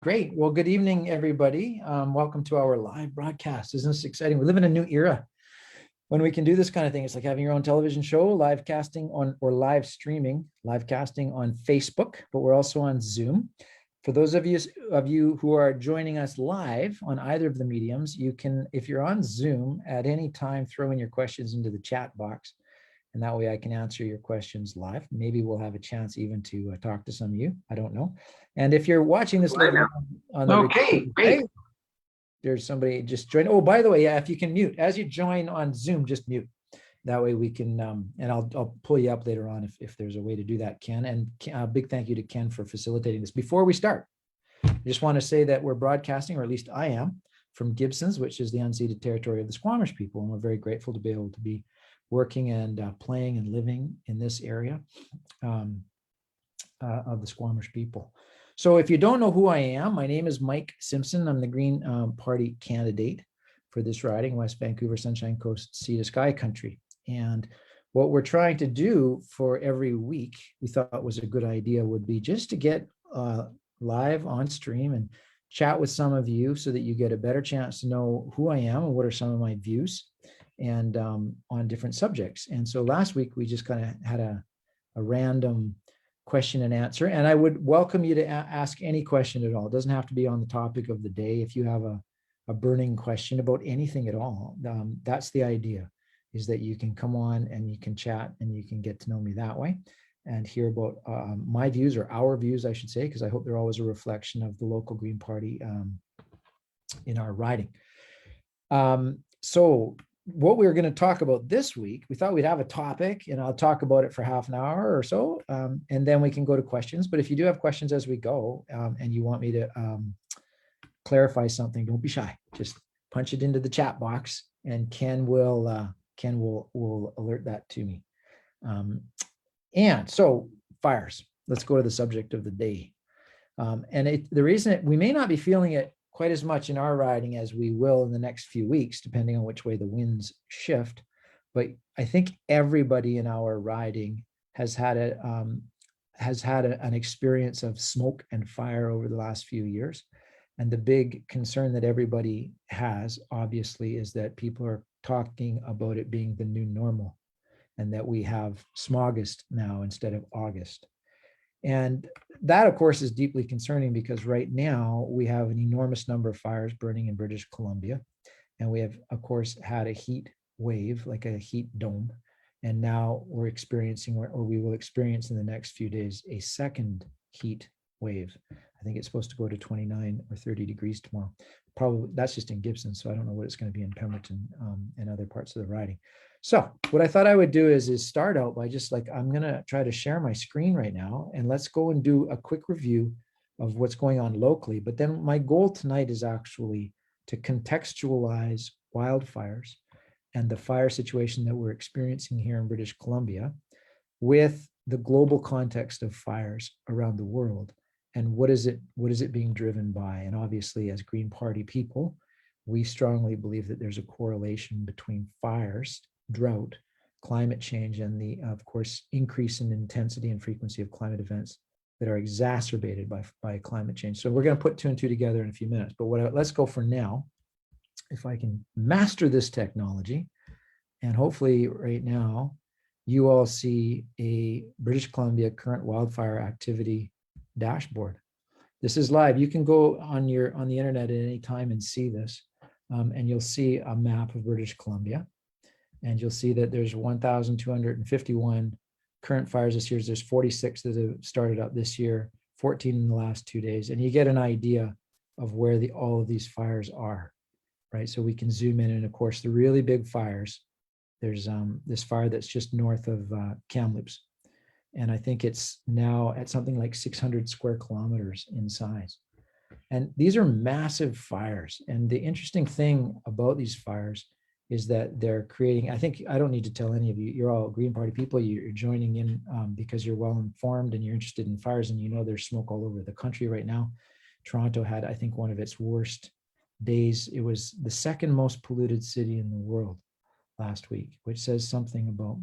Great. Well, good evening, everybody. Welcome to our live broadcast. Isn't this exciting? We live in a new era when we can do this kind of thing. It's like having your own television show, live casting on or live streaming, live casting on Facebook, but we're also on Zoom. For those of you who are joining us live on either of the mediums, you can, if you're on Zoom at any time, throw in your questions into the chat box. And that way I can answer your questions live. Maybe we'll have a chance even to talk to some of you. I don't know. And if you're watching this later on the great. There's somebody just joined. Oh, by the way, yeah, if you can mute as you join on Zoom, just mute. That way we can, and I'll pull you up later on if there's a way to do that, Ken. And a big thank you to Ken for facilitating this. Before we start, I just want to say that we're broadcasting, or at least I am, from Gibsons, which is the unceded territory of the Squamish people. And we're very grateful to be able to be working and playing and living in this area of the Squamish people. So if you don't know who I am, my name is Mike Simpson. I'm the Green Party candidate for this riding, West Vancouver, Sunshine Coast, Sea to Sky country. And what we're trying to do for every week, we thought was a good idea, would be just to get live on stream and chat with some of you so that you get a better chance to know who I am and what are some of my views and on different subjects. And so last week we just kind of had a random question and answer, and I would welcome you to ask any question at all. It doesn't have to be on the topic of the day. If you have a burning question about anything at all, that's the idea, is that you can come on and you can chat and you can get to know me that way and hear about my views, or our views, I should say, because I hope they're always a reflection of the local Green Party in our riding. So what we were going to talk about this week, we thought we'd have a topic and I'll talk about it for half an hour or so, and then we can go to questions. But if you do have questions as we go and you want me to clarify something, don't be shy. Just punch it into the chat box and Ken will alert that to me. And so fires, let's go to the subject of the day. And the reason we may not be feeling it quite as much in our riding as we will in the next few weeks, depending on which way the winds shift. But I think everybody in our riding has had an experience of smoke and fire over the last few years. And the big concern that everybody has, obviously, is that people are talking about it being the new normal and that we have smogist now instead of August. And that, of course, is deeply concerning because right now we have an enormous number of fires burning in British Columbia. And we have, of course, had a heat wave, like a heat dome. And now we're experiencing, or we will experience in the next few days, a second heat wave. I think it's supposed to go to 29 or 30 degrees tomorrow. Probably that's just in Gibson, so I don't know what it's going to be in Pemberton and other parts of the riding. So what I thought I would do is start out by just I'm going to try to share my screen right now, and let's go and do a quick review of what's going on locally. But then my goal tonight is actually to contextualize wildfires and the fire situation that we're experiencing here in British Columbia with the global context of fires around the world. And what is it being driven by? And obviously, as Green Party people, we strongly believe that there's a correlation between fires, drought, climate change, and the, of course, increase in intensity and frequency of climate events that are exacerbated by climate change. So we're going to put two and two together in a few minutes. But let's go for now. If I can master this technology, and hopefully right now, you all see a British Columbia current wildfire activity dashboard. This is live. You can go on the internet at any time and see this, and you'll see a map of British Columbia, and you'll see that there's 1,251 current fires this year. There's 46 that have started up this year, 14 in the last 2 days, and you get an idea of where all of these fires are, right? So we can zoom in, and of course, the really big fires. There's this fire that's just north of Kamloops. And I think it's now at something like 600 square kilometers in size. And these are massive fires. And the interesting thing about these fires is that they're creating, I don't need to tell any of you, you're all Green Party people, you're joining in because you're well informed and you're interested in fires, and you know there's smoke all over the country right now. Toronto had, I think, one of its worst days. It was the second most polluted city in the world last week, which says something about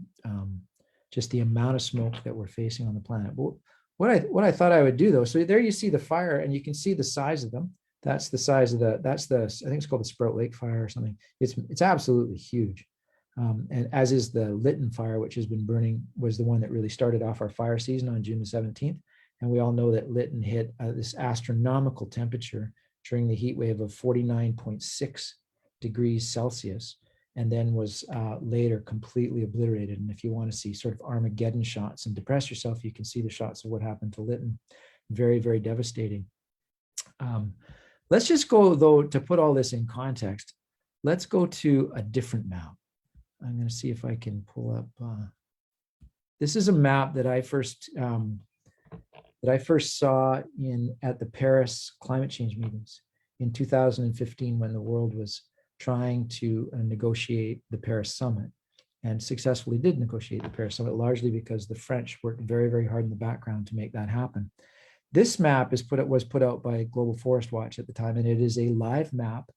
just the amount of smoke that we're facing on the planet. But what I thought I would do though, so there you see the fire and you can see the size of them. That's the size of that's the, I think it's called the Sprout Lake fire or something. It's absolutely huge. And as is the Lytton fire, which has been burning, was the one that really started off our fire season on June the 17th. And we all know that Lytton hit this astronomical temperature during the heat wave of 49.6 degrees Celsius, and then was later completely obliterated. And if you want to see sort of Armageddon shots and depress yourself, you can see the shots of what happened to Lytton. Very, very devastating. Let's just go, though, to put all this in context, let's go to a different map. I'm going to see if I can pull up. This is a map that I first saw at the Paris climate change meetings in 2015, when the world was trying to negotiate the Paris summit, and successfully did negotiate the Paris summit, largely because the French worked very, very hard in the background to make that happen. This map was put out by Global Forest Watch at the time, and it is a live map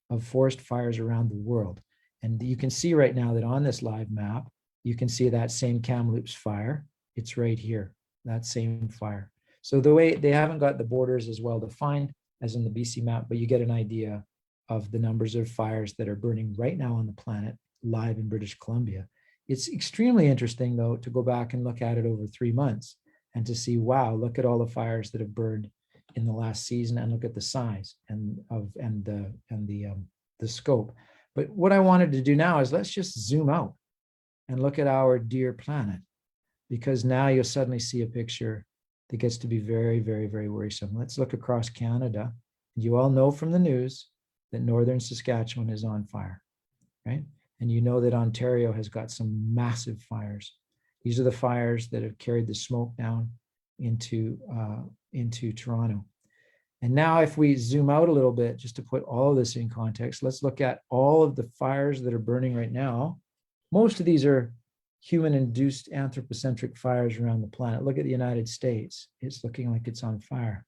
of forest fires around the world. And you can see right now that on this live map, you can see that same Kamloops fire. It's right here, that same fire. So the way they haven't got the borders as well defined as in the BC map, but you get an idea of the numbers of fires that are burning right now on the planet, live in British Columbia. It's extremely interesting, though, to go back and look at it over 3 months and to see, wow, look at all the fires that have burned in the last season, and look at the size and the scope. But what I wanted to do now is let's just zoom out and look at our dear planet, because now you'll suddenly see a picture that gets to be very, very, very worrisome. Let's look across Canada. You all know from the news that northern Saskatchewan is on fire, right? And you know that Ontario has got some massive fires. These are the fires that have carried the smoke down into Toronto. And now if we zoom out a little bit, just to put all of this in context, let's look at all of the fires that are burning right now. Most of these are human-induced anthropocentric fires around the planet. Look at the United States. It's looking like it's on fire.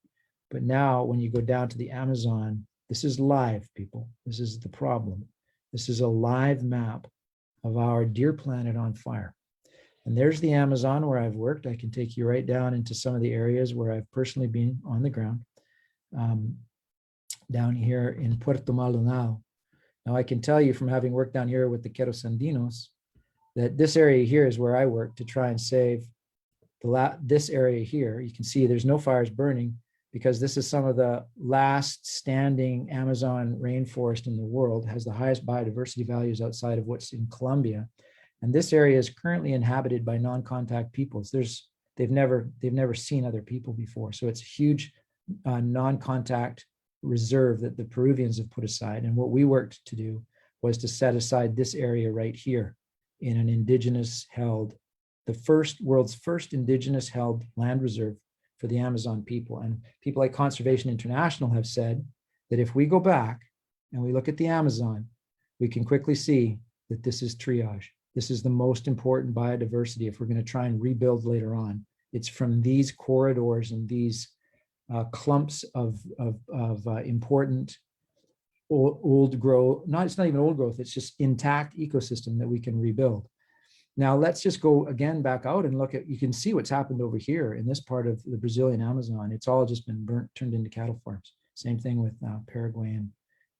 But now when you go down to the Amazon, this is live, people. This is the problem. This is a live map of our dear planet on fire. And there's the Amazon where I've worked. I can take you right down into some of the areas where I've personally been on the ground. Down here in Puerto Maldonado. Now I can tell you from having worked down here with the Querosandinos that this area here is where I work to try and save this area here. You can see there's no fires burning because this is some of the last standing Amazon rainforest in the world, has the highest biodiversity values outside of what's in Colombia. And this area is currently inhabited by non-contact peoples. They've never seen other people before. So it's a huge non-contact reserve that the Peruvians have put aside. And what we worked to do was to set aside this area right here in an indigenous held, world's first indigenous held land reserve for the Amazon people. And people like Conservation International have said that if we go back and we look at the Amazon, we can quickly see that this is triage. This is the most important biodiversity if we're going to try and rebuild later on. It's from these corridors and these clumps of important old growth. It's not even old growth. It's just intact ecosystem that we can rebuild. Now let's just go again back out and look at. You can see what's happened over here in this part of the Brazilian Amazon. It's all just been burnt, turned into cattle farms. Same thing with Paraguay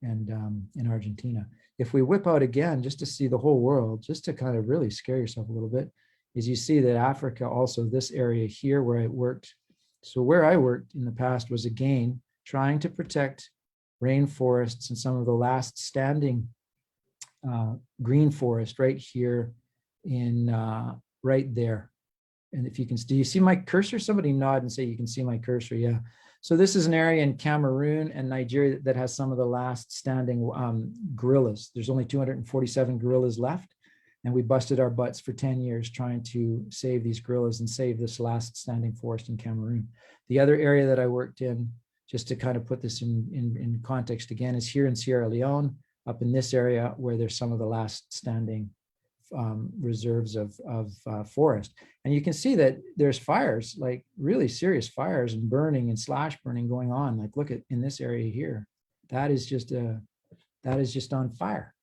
and in Argentina. If we whip out again, just to see the whole world, just to kind of really scare yourself a little bit, is you see that Africa also, this area here where I worked. So where I worked in the past was again trying to protect rainforests and some of the last standing green forest right here in right there. And if you can, do you see my cursor? Somebody nod and say you can see my cursor. Yeah. So this is an area in Cameroon and Nigeria that has some of the last standing gorillas. There's only 247 gorillas left. And we busted our butts for 10 years trying to save these gorillas and save this last standing forest in Cameroon. The other area that I worked in, just to kind of put this in context again, is here in Sierra Leone, up in this area where there's some of the last standing reserves of forest. And you can see that there's fires, like really serious fires and burning and slash burning going on. Like look at in this area here, that is just on fire.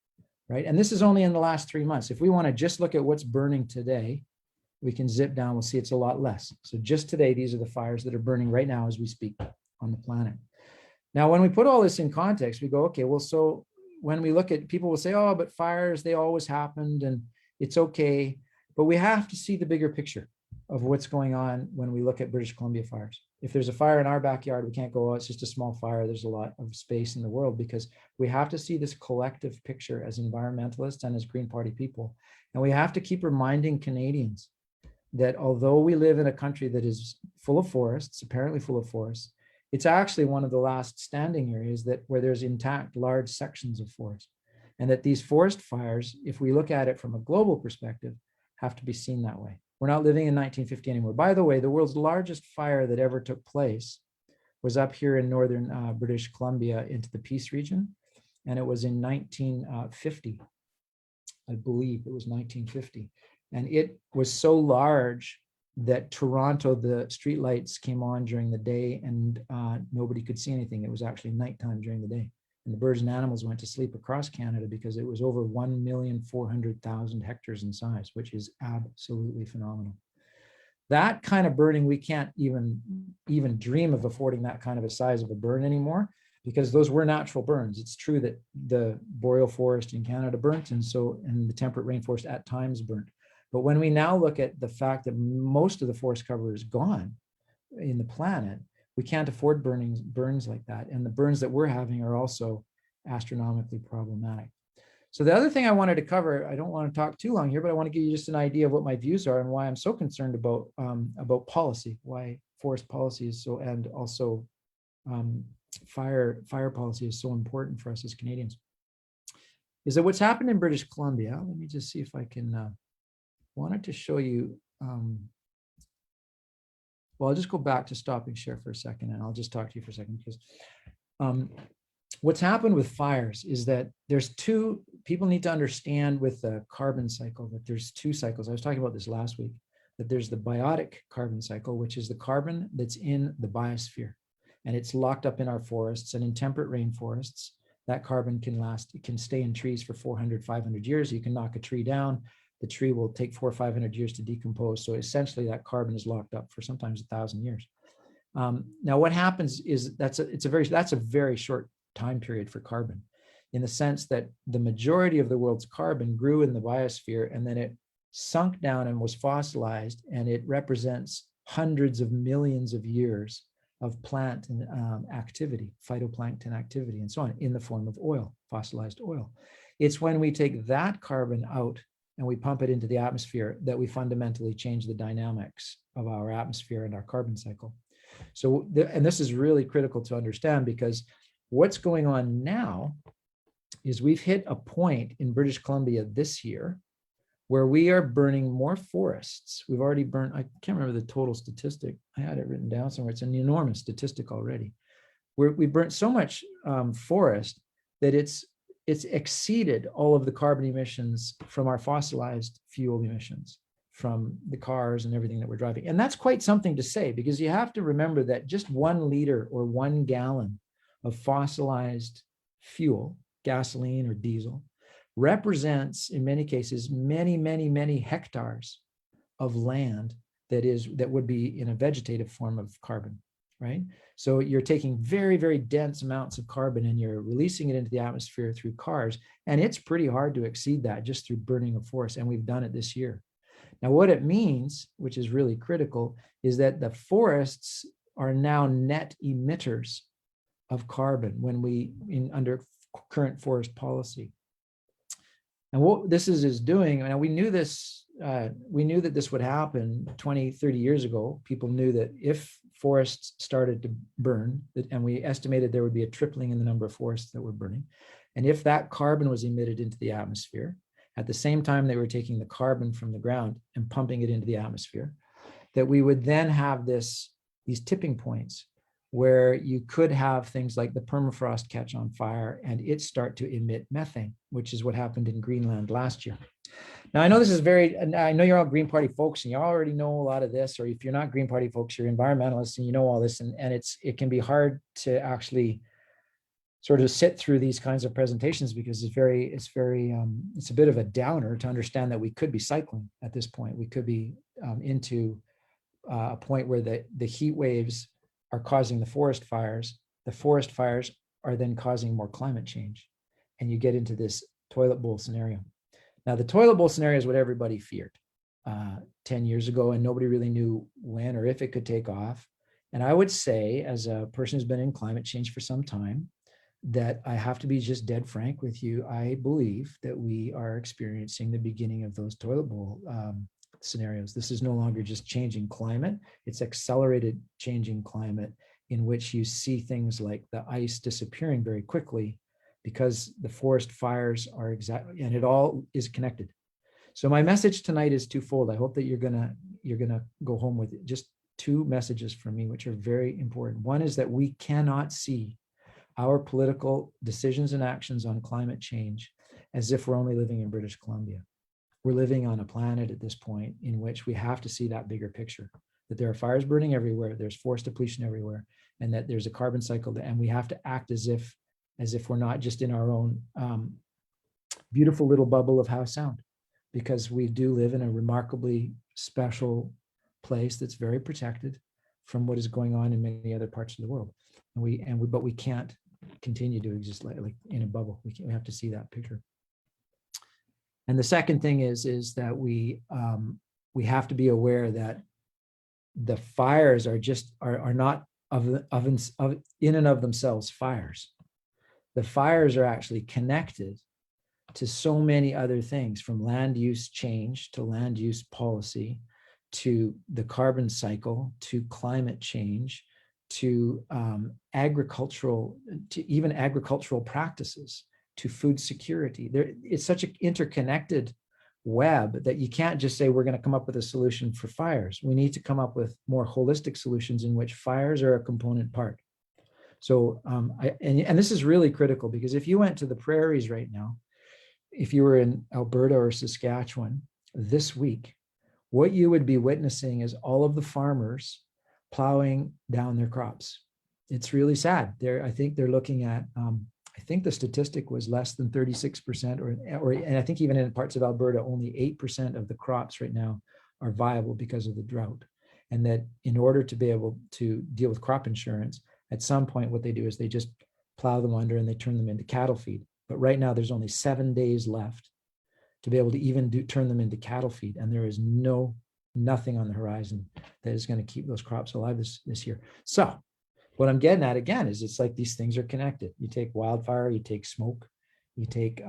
Right. And this is only in the last 3 months. If we want to just look at what's burning today, we can zip down, we'll see it's a lot less. So just today, these are the fires that are burning right now as we speak on the planet. Now, when we put all this in context, we go, okay, well, so when we look at, people will say, oh, but fires, they always happened and it's okay. But we have to see the bigger picture of what's going on when we look at British Columbia fires. If there's a fire in our backyard, we can't go, oh, it's just a small fire. There's a lot of space in the world, because we have to see this collective picture as environmentalists and as Green Party people. And we have to keep reminding Canadians that although we live in a country that is full of forests, apparently full of forests, it's actually one of the last standing areas that where there's intact large sections of forest. And that these forest fires, if we look at it from a global perspective, have to be seen that way. We're not living in 1950 anymore. By the way, the world's largest fire that ever took place was up here in northern British Columbia into the Peace region. And it was in 1950. I believe it was 1950. And it was so large that Toronto, the streetlights came on during the day and nobody could see anything. It was actually nighttime during the day. And the birds and animals went to sleep across Canada because it was over 1,400,000 hectares in size, which is absolutely phenomenal. That kind of burning, we can't even dream of affording that kind of a size of a burn anymore, because those were natural burns. It's true that the boreal forest in Canada burnt, and the temperate rainforest at times burnt. But when we now look at the fact that most of the forest cover is gone in the planet, we can't afford burns like that. And the burns that we're having are also astronomically problematic. So the other thing I wanted to cover, I don't want to talk too long here, but I want to give you just an idea of what my views are and why I'm so concerned about policy, why forest policy is so, and also fire policy is so important for us as Canadians. Is that what's happened in British Columbia? Let me just see if I can, wanted to show you, well, I'll just go back to stopping share for a second, and I'll just talk to you for a second, because what's happened with fires is that people need to understand with the carbon cycle that there's two cycles. I was talking about this last week, that there's the biotic carbon cycle, which is the carbon that's in the biosphere, and it's locked up in our forests, and in temperate rainforests, that carbon can stay in trees for 400, 500 years. You can knock a tree down, the tree will take 400 or 500 years to decompose. So essentially that carbon is locked up for sometimes 1,000 years. Now what happens is that's a very short time period for carbon, in the sense that the majority of the world's carbon grew in the biosphere, and then it sunk down and was fossilized, and it represents hundreds of millions of years of plant activity, phytoplankton activity, and so on, in the form of oil, fossilized oil. It's when we take that carbon out and we pump it into the atmosphere that we fundamentally change the dynamics of our atmosphere and our carbon cycle. So, and this is really critical to understand, because what's going on now is we've hit a point in British Columbia this year where we are burning more forests. We've already burned, I can't remember the total statistic. I had it written down somewhere. It's an enormous statistic already. We burnt so much forest that it's exceeded all of the carbon emissions from our fossilized fuel emissions from the cars and everything that we're driving. And that's quite something to say, because you have to remember that just 1 liter or 1 gallon of fossilized fuel, gasoline or diesel, represents in many cases many, many, many hectares of land that would be in a vegetative form of carbon, right? So you're taking very, very dense amounts of carbon and you're releasing it into the atmosphere through cars. And it's pretty hard to exceed that just through burning of forest. And we've done it this year. Now, what it means, which is really critical, is that the forests are now net emitters of carbon under current forest policy. And what this is doing, and we knew that this would happen 20, 30 years ago. People knew that if forests started to burn, and we estimated there would be a tripling in the number of forests that were burning. And if that carbon was emitted into the atmosphere, at the same time they were taking the carbon from the ground and pumping it into the atmosphere, that we would then have these tipping points where you could have things like the permafrost catch on fire and it start to emit methane, which is what happened in Greenland last year. Now, I know this is I know you're all Green Party folks and you already know a lot of this, or if you're not Green Party folks, you're environmentalists and you know all this, and it can be hard to actually sort of sit through these kinds of presentations, because it's a bit of a downer to understand that we could be cycling at this point. We could be into a point where the heat waves are causing the forest fires. The forest fires are then causing more climate change. And you get into this toilet bowl scenario. Now, the toilet bowl scenario is what everybody feared 10 years ago, and nobody really knew when or if it could take off. And I would say, as a person who's been in climate change for some time, that I have to be just dead frank with you. I believe that we are experiencing the beginning of those toilet bowl scenarios. This is no longer just changing climate, it's accelerated changing climate, in which you see things like the ice disappearing very quickly because the forest fires are exactly, and it all is connected. So my message tonight is twofold. I hope that you're gonna go home with just two messages from me, which are very important. One is that we cannot see our political decisions and actions on climate change as if we're only living in British Columbia. We're living on a planet at this point in which we have to see that bigger picture, that there are fires burning everywhere, there's forest depletion everywhere, and that there's a carbon cycle, and we have to act as if we're not just in our own beautiful little bubble of Howe Sound, because we do live in a remarkably special place that's very protected from what is going on in many other parts of the world. But we can't continue to exist like in a bubble. We have to see that picture. And the second thing is that we have to be aware that the fires are not in and of themselves fires. The fires are actually connected to so many other things, from land use change to land use policy, to the carbon cycle, to climate change, to agricultural practices, to food security. It's such an interconnected web that you can't just say we're going to come up with a solution for fires. We need to come up with more holistic solutions in which fires are a component part. So, and this is really critical, because if you went to the prairies right now, if you were in Alberta or Saskatchewan this week, what you would be witnessing is all of the farmers plowing down their crops. It's really sad. I think they're looking at, I think the statistic was less than 36%, and I think even in parts of Alberta, only 8% of the crops right now are viable because of the drought. And that in order to be able to deal with crop insurance, at some point what they do is they just plow them under and they turn them into cattle feed. But right now there's only 7 days left to be able to even turn them into cattle feed. And there is nothing on the horizon that is going to keep those crops alive this year. So what I'm getting at again is it's like these things are connected. You take wildfire, you take smoke, you take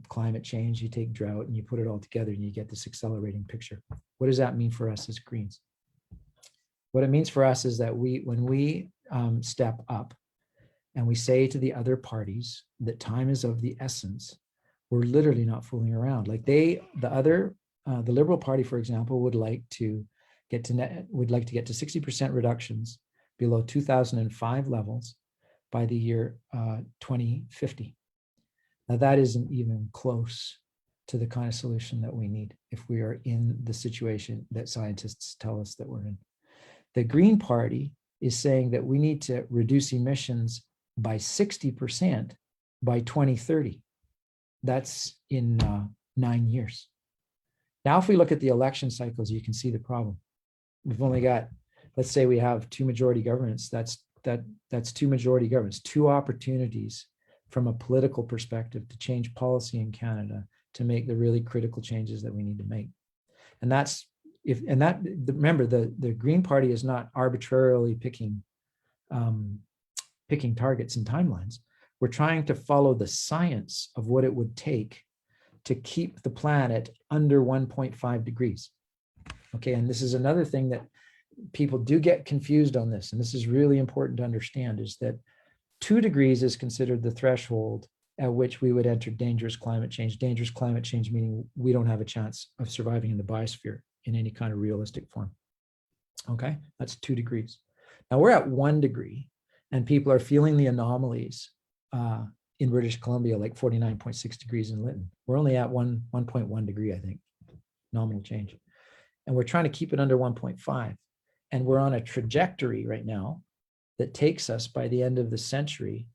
climate change, you take drought, and you put it all together and you get this accelerating picture. What does that mean for us as Greens? What it means for us is that when we step up and we say to the other parties that time is of the essence, we're literally not fooling around. Like the Liberal Party, for example, would like to get to 60% reductions below 2005 levels by the year 2050. Now that isn't even close to the kind of solution that we need if we are in the situation that scientists tell us that we're in. The Green Party is saying that we need to reduce emissions by 60% by 2030. That's in 9 years. Now, if we look at the election cycles, you can see the problem. We've only got, let's say we have two majority governments. That's two majority governments, two opportunities from a political perspective to change policy in Canada to make the really critical changes that we need to make. And remember, the Green Party is not arbitrarily picking targets and timelines. We're trying to follow the science of what it would take to keep the planet under 1.5 degrees. Okay, and this is another thing that people do get confused on this, and this is really important to understand, is that 2 degrees is considered the threshold at which we would enter dangerous climate change. Dangerous climate change meaning we don't have a chance of surviving in the biosphere in any kind of realistic form. Okay, that's 2 degrees. Now we're at 1 degree, and people are feeling the anomalies in British Columbia, like 49.6 degrees in Lytton. We're only at 1.1 degree, I think, nominal change. And we're trying to keep it under 1.5. And we're on a trajectory right now that takes us by the end of the century,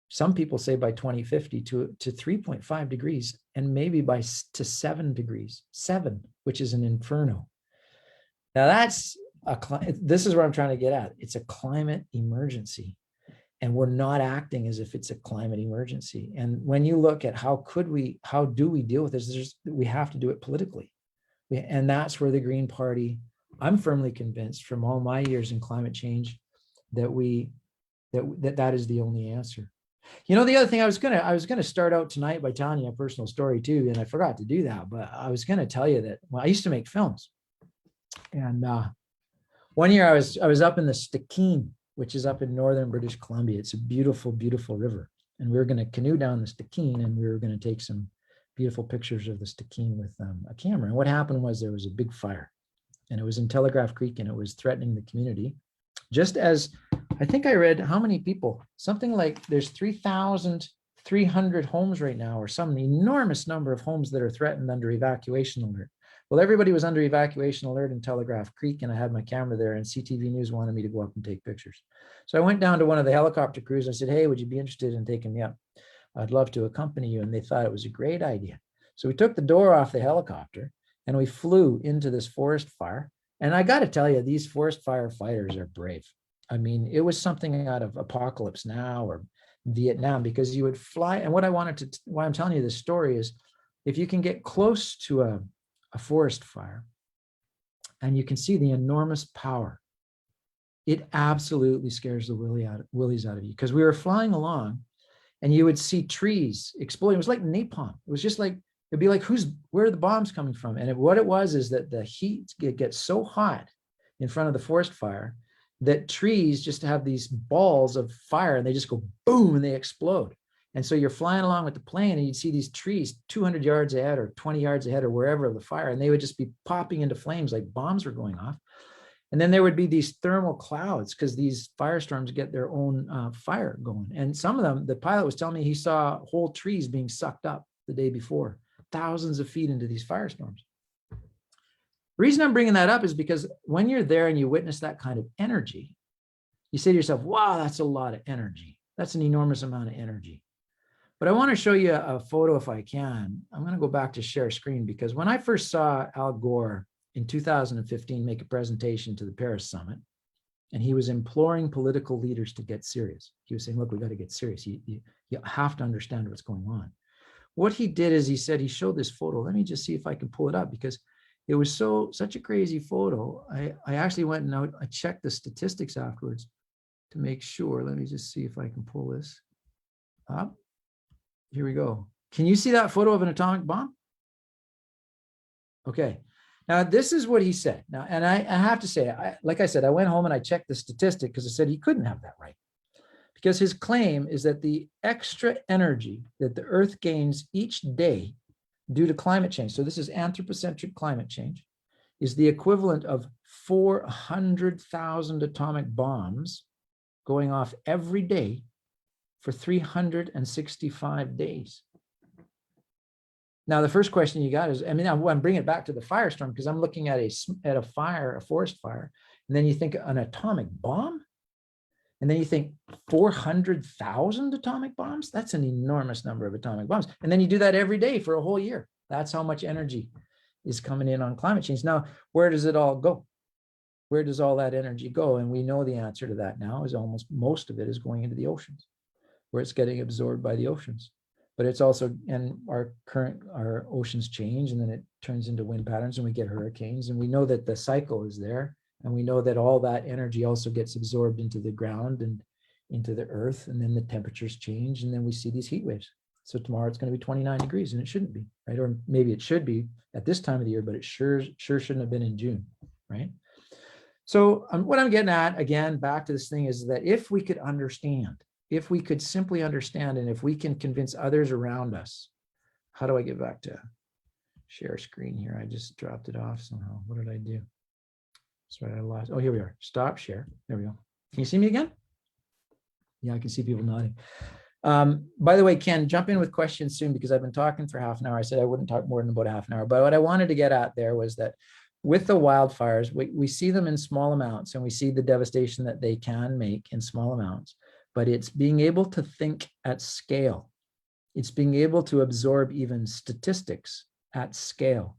some people say by 2050, to 3.5 degrees, and maybe to 7 degrees, 7, which is an inferno. Now that's this is what I'm trying to get at. It's a climate emergency, and we're not acting as if it's a climate emergency. And when you look at how do we deal with this, we have to do it politically. And that's where the Green Party, I'm firmly convinced from all my years in climate change that that is the only answer. You know, the other thing I was gonna start out tonight by telling you a personal story too, and I forgot to do that, but I was gonna tell you that I used to make films, and one year I was up in the Stikine, which is up in northern British Columbia. It's a beautiful, beautiful river, and we were going to canoe down the Stikine, and we were going to take some beautiful pictures of the Stikine with a camera. And what happened was there was a big fire, and it was in Telegraph Creek, and it was threatening the community. Just as I think I read how many people, something like there's 3,300 homes right now, or some enormous number of homes that are threatened under evacuation alert. Well, everybody was under evacuation alert in Telegraph Creek, and I had my camera there, and CTV News wanted me to go up and take pictures. So I went down to one of the helicopter crews. I said, hey, would you be interested in taking me up? I'd love to accompany you. And they thought it was a great idea. So we took the door off the helicopter and we flew into this forest fire. And I got to tell you, these forest firefighters are brave. I mean, it was something out of Apocalypse Now or Vietnam, because you would fly. And why I'm telling you this story is, if you can get close to a forest fire and you can see the enormous power, it absolutely scares the willies out of you. Because we were flying along and you would see trees exploding. It was like napalm. It was just like, it'd be like, where are the bombs coming from? And what it was is that the heat gets so hot in front of the forest fire that trees just have these balls of fire, and they just go boom and they explode. And so you're flying along with the plane and you'd see these trees 200 yards ahead or 20 yards ahead or wherever of the fire, and they would just be popping into flames like bombs were going off. And then there would be these thermal clouds, because these firestorms get their own fire going. And some of them, the pilot was telling me he saw whole trees being sucked up the day before, thousands of feet into these firestorms. The reason I'm bringing that up is because when you're there and you witness that kind of energy, you say to yourself, wow, that's a lot of energy. That's an enormous amount of energy. But I want to show you a photo if I can. I'm going to go back to share screen, because when I first saw Al Gore in 2015 make a presentation to the Paris Summit, and he was imploring political leaders to get serious. He was saying, look, we got to get serious. You have to understand what's going on. What he did is he showed this photo. Let me just see if I can pull it up, because it was such a crazy photo. I actually went and I checked the statistics afterwards to make sure. Let me just see if I can pull this up. Here we go. Can you see that photo of an atomic bomb? Okay. Now, this is what he said. Now, and I have to say, like I said, I went home and I checked the statistic, because I said he couldn't have that right. Because his claim is that the extra energy that the Earth gains each day due to climate change, so this is anthropocentric climate change, is the equivalent of 400,000 atomic bombs going off every day for 365 days. Now, the first question you got is, I mean, I'm bringing it back to the firestorm, because I'm looking at a fire, a forest fire, and then you think an atomic bomb, and then you think 400,000 atomic bombs. That's an enormous number of atomic bombs. And then you do that every day for a whole year. That's how much energy is coming in on climate change. Now, where does it all go? Where does all that energy go? And we know the answer to that now is almost most of it is going into the oceans, where it's getting absorbed by the oceans. But it's also, and our oceans change, and then it turns into wind patterns and we get hurricanes. And we know that the cycle is there. And we know that all that energy also gets absorbed into the ground and into the earth. And then the temperatures change. And then we see these heat waves. So tomorrow it's going to be 29 degrees, and it shouldn't be, right? Or maybe it should be at this time of the year, but it sure shouldn't have been in June, right? So what I'm getting at, again, back to this thing, is that if we could understand, if we could simply understand, and if we can convince others around us, how do I get back to share screen here? I just dropped it off somehow. What did I do? Sorry, I lost. Oh, here we are. Stop share. There we go. Can you see me again? Yeah, I can see people nodding. By the way, Ken, jump in with questions soon, because I've been talking for half an hour. I said I wouldn't talk more than about half an hour. But what I wanted to get at there was that with the wildfires, we see them in small amounts, and we see the devastation that they can make in small amounts. But it's being able to think at scale. It's being able to absorb even statistics at scale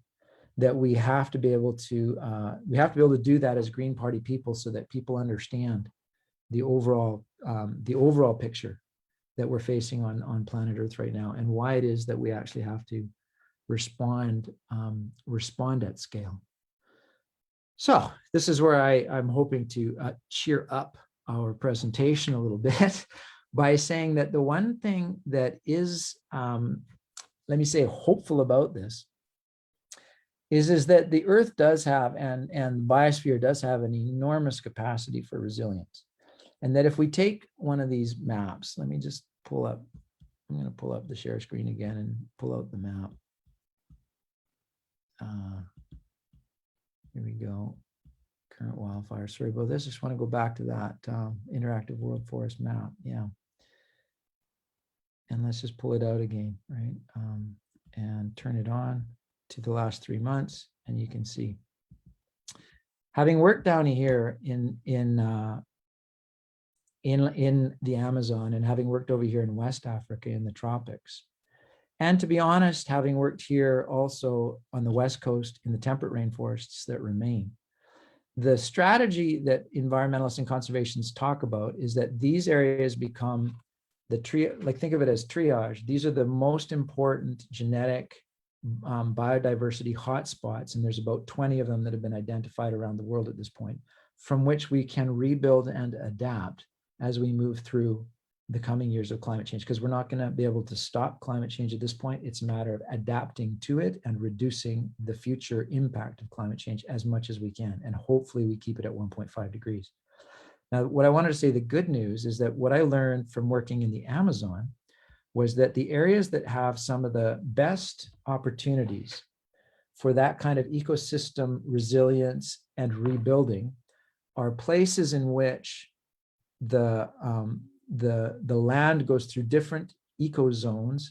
that we have to be able to do that as Green Party people, so that people understand the overall picture that we're facing on planet Earth right now, and why it is that we actually have to respond at scale. So this is where I'm hoping to cheer up our presentation a little bit by saying that the one thing that is, let me say, hopeful about this is that the Earth does have, and the biosphere does have, an enormous capacity for resilience. And that if we take one of these maps, let me just pull up, I'm going to pull up the share screen again and pull out the map. Here we go. Current wildfire. Sorry about this. I just want to go back to that interactive world forest map. Yeah. And let's just pull it out again, right? And turn it on to the last 3 months, and you can see. Having worked down here in the Amazon, and having worked over here in West Africa in the tropics, and to be honest, having worked here also on the West Coast in the temperate rainforests that remain, the strategy that environmentalists and conservationists talk about is that these areas become like think of it as triage. These are the most important genetic biodiversity hotspots, and there's about 20 of them that have been identified around the world at this point, from which we can rebuild and adapt as we move through the coming years of climate change, because we're not going to be able to stop climate change at this point. It's a matter of adapting to it and reducing the future impact of climate change as much as we can. And hopefully we keep it at 1.5 degrees. Now, what I wanted to say, the good news is that what I learned from working in the Amazon was that the areas that have some of the best opportunities for that kind of ecosystem resilience and rebuilding are places in which the land goes through different ecozones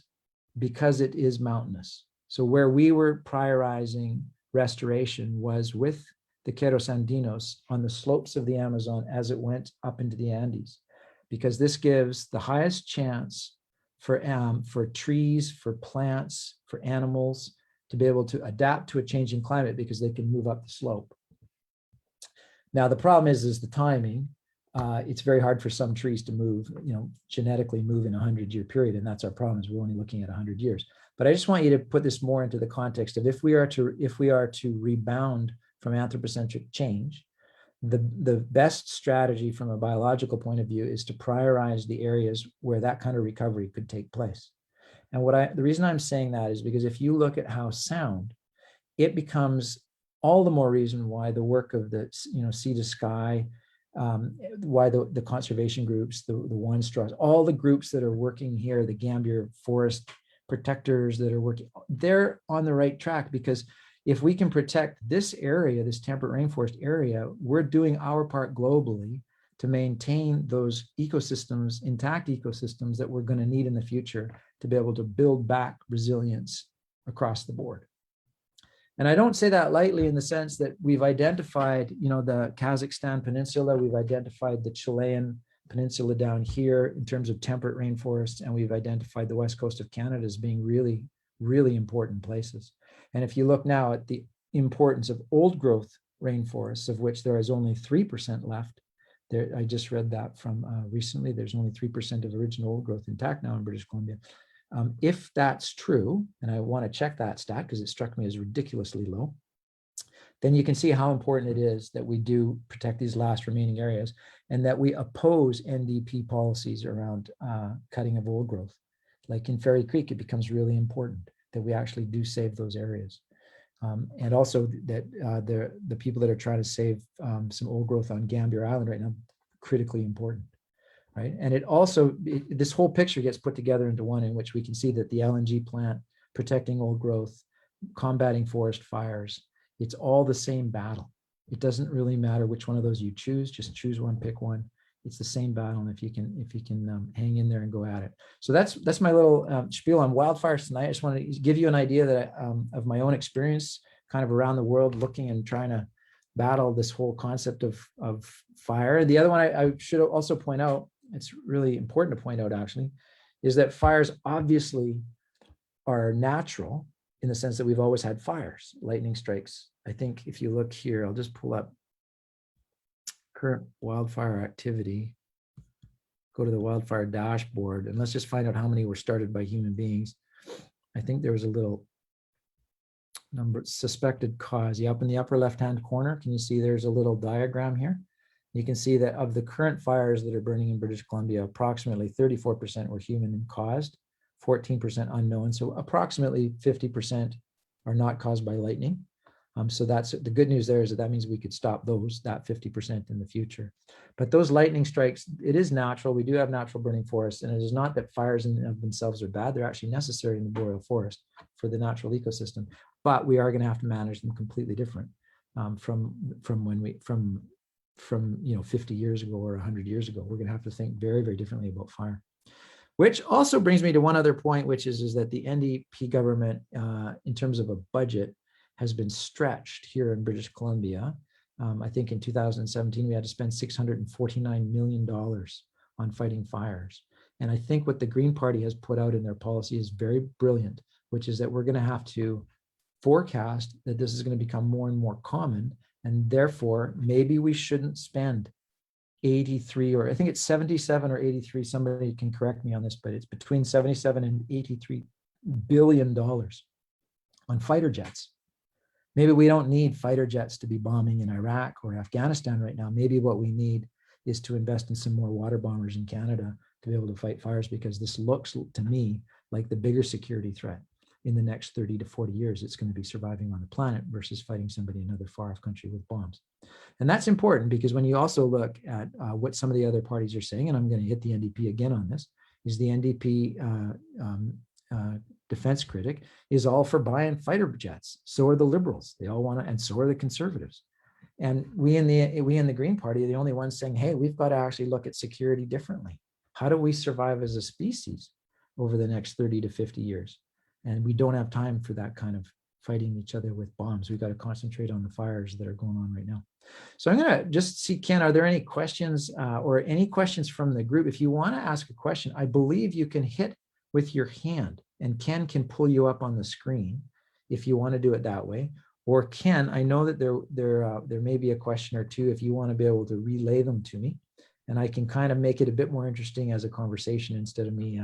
because it is mountainous. So where we were prioritizing restoration was with the Queros Andinos on the slopes of the Amazon as it went up into the Andes, because this gives the highest chance for trees, for plants, for animals to be able to adapt to a changing climate, because they can move up the slope. Now, the problem is the timing. It's very hard for some trees to move, genetically move in a 100-year period. And that's our problem, is we're only looking at 100 years. But I just want you to put this more into the context of if we are to rebound from anthropocentric change, the best strategy from a biological point of view is to prioritize the areas where that kind of recovery could take place. And the reason I'm saying that is because if you look at how sound, it becomes all the more reason why the work of the Sea to Sky, why the conservation groups, the One Straws, all the groups that are working here, the Gambier Forest Protectors that are working, they're on the right track, because if we can protect this area, this temperate rainforest area, we're doing our part globally to maintain those ecosystems, intact ecosystems that we're going to need in the future to be able to build back resilience across the board. And I don't say that lightly, in the sense that we've identified, the Kazakhstan Peninsula, we've identified the Chilean Peninsula down here in terms of temperate rainforests, and we've identified the west coast of Canada as being really, really important places. And if you look now at the importance of old growth rainforests, of which there is only 3% left, there, I just read that from recently, there's only 3% of original old growth intact now in British Columbia. If that's true, and I want to check that stat because it struck me as ridiculously low, then you can see how important it is that we do protect these last remaining areas, and that we oppose NDP policies around cutting of old growth. Like in Fairy Creek, it becomes really important that we actually do save those areas. And also that the people that are trying to save some old growth on Gambier Island right now, critically important. Right. And it also, this whole picture gets put together into one, in which we can see that the LNG plant, protecting old growth, combating forest fires, it's all the same battle. It doesn't really matter which one of those you choose, just choose one, pick one. It's the same battle. And if you can hang in there and go at it. So that's my little spiel on wildfires tonight. I just want to give you an idea that of my own experience kind of around the world, looking and trying to battle this whole concept of fire. The other one I should also point out, it's really important to point out actually, is that fires obviously are natural. in the sense that we've always had fires, lightning strikes. I think if you look here, I'll just pull up current wildfire activity, go to the wildfire dashboard, and let's just find out how many were started by human beings. I think there was a little number, suspected cause. Yeah, up in the upper left-hand corner, can you see there's a little diagram here? You can see that of the current fires that are burning in British Columbia, approximately 34% were human caused, 14% unknown. So approximately 50% are not caused by lightning. So that's the good news there, is that means we could stop that 50% in the future. But those lightning strikes, it is natural. We do have natural burning forests, and it is not that fires in and of themselves are bad. They're actually necessary in the boreal forest for the natural ecosystem. But we are going to have to manage them completely different from 50 years ago or 100 years ago. We're going to have to think very, very differently about fire. Which also brings me to one other point, which is that the NDP government, in terms of a budget, has been stretched here in British Columbia. I think in 2017, we had to spend $649 million on fighting fires. And I think what the Green Party has put out in their policy is very brilliant, which is that we're going to have to forecast that this is going to become more and more common. And therefore, maybe we shouldn't spend 83, or I think it's 77 or 83, somebody can correct me on this, but it's between 77 and $83 billion on fighter jets. Maybe we don't need fighter jets to be bombing in Iraq or Afghanistan right now. Maybe what we need is to invest in some more water bombers in Canada to be able to fight fires, because this looks to me like the bigger security threat in the next 30 to 40 years. It's going to be surviving on the planet versus fighting somebody in another far off country with bombs. And that's important, because when you also look at what some of the other parties are saying, and I'm going to hit the NDP again on this, is the NDP defense critic is all for buying fighter jets. So are the Liberals. They all want to, and so are the Conservatives. And we in the Green Party are the only ones saying, hey, we've got to actually look at security differently. How do we survive as a species over the next 30 to 50 years? And we don't have time for that kind of fighting each other with bombs. We've got to concentrate on the fires that are going on right now. So I'm going to just see, Ken, are there any questions or any questions from the group? If you want to ask a question, I believe you can hit with your hand, and Ken can pull you up on the screen if you want to do it that way. Or Ken, I know that there may be a question or two if you want to be able to relay them to me, and I can kind of make it a bit more interesting as a conversation instead of me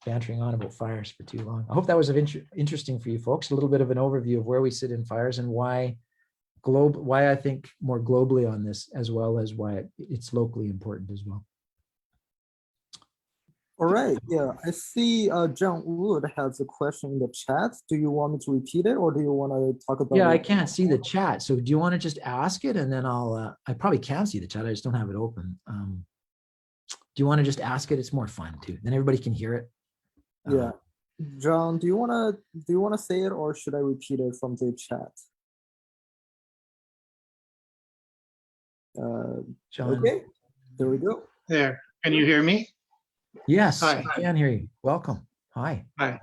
bantering on about fires for too long. I hope that was interesting for you folks. A little bit of an overview of where we sit in fires and why I think more globally on this, as well as why it's locally important as well. All right, yeah, I see John Wood has a question in the chat. Do you want me to repeat it, or do you want to talk about Yeah, it? I can't see the chat. So do you want to just ask it, and then I probably can see the chat. I just don't have it open. Do you want to just ask it? It's more fun too. Then everybody can hear it. Yeah. John, do you want to say it, or should I repeat it from the chat? John. Okay, there we go. There, can you hear me? Yes, Hi. I can hear you. Welcome. Hi. Hi.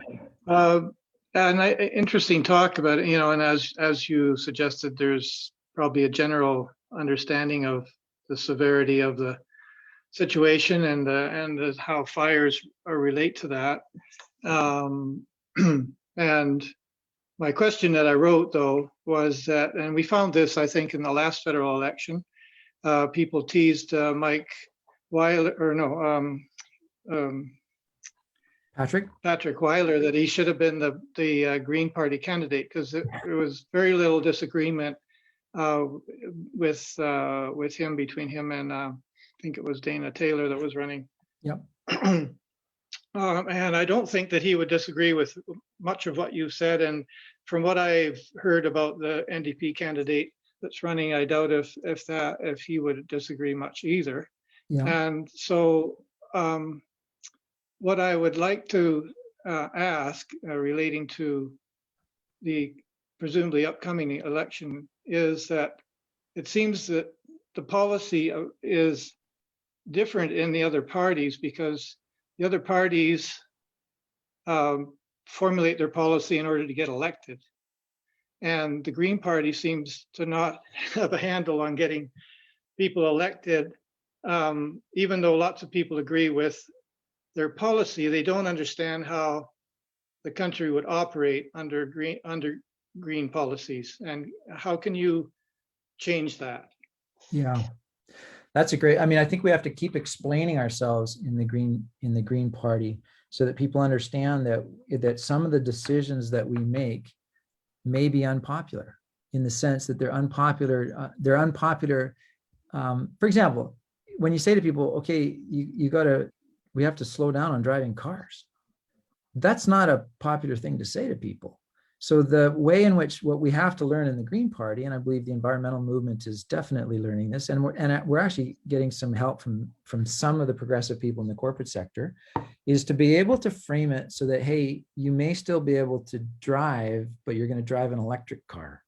Interesting talk about it, and as you suggested, there's probably a general understanding of the severity of the situation and how fires relate to that. And my question that I wrote, though, was that, and we found this, I think, in the last federal election, people teased Mike Weiler, or no, Patrick Weiler, that he should have been the Green Party candidate, because there was very little disagreement with him, between him and I think it was Dana Taylor that was running. Yep. And I don't think that he would disagree with much of what you said. And from what I've heard about the NDP candidate that's running, I doubt if he would disagree much either. Yeah. And so what I would like to ask relating to the presumably upcoming election is that it seems that the policy is different in the other parties, because the other parties formulate their policy in order to get elected. And the Green Party seems to not have a handle on getting people elected, even though lots of people agree with their policy. They don't understand how the country would operate under green policies, and how can you change that? Yeah, that's a great, I mean, I think we have to keep explaining ourselves in the Green Party so that people understand that some of the decisions that we make may be unpopular, in the sense that they're unpopular. For example, when you say to people, okay, we have to slow down on driving cars. That's not a popular thing to say to people. So the way in which what we have to learn in the Green Party, and I believe the environmental movement is definitely learning this, and we're actually getting some help from some of the progressive people in the corporate sector, is to be able to frame it so that, hey, you may still be able to drive, but you're going to drive an electric car.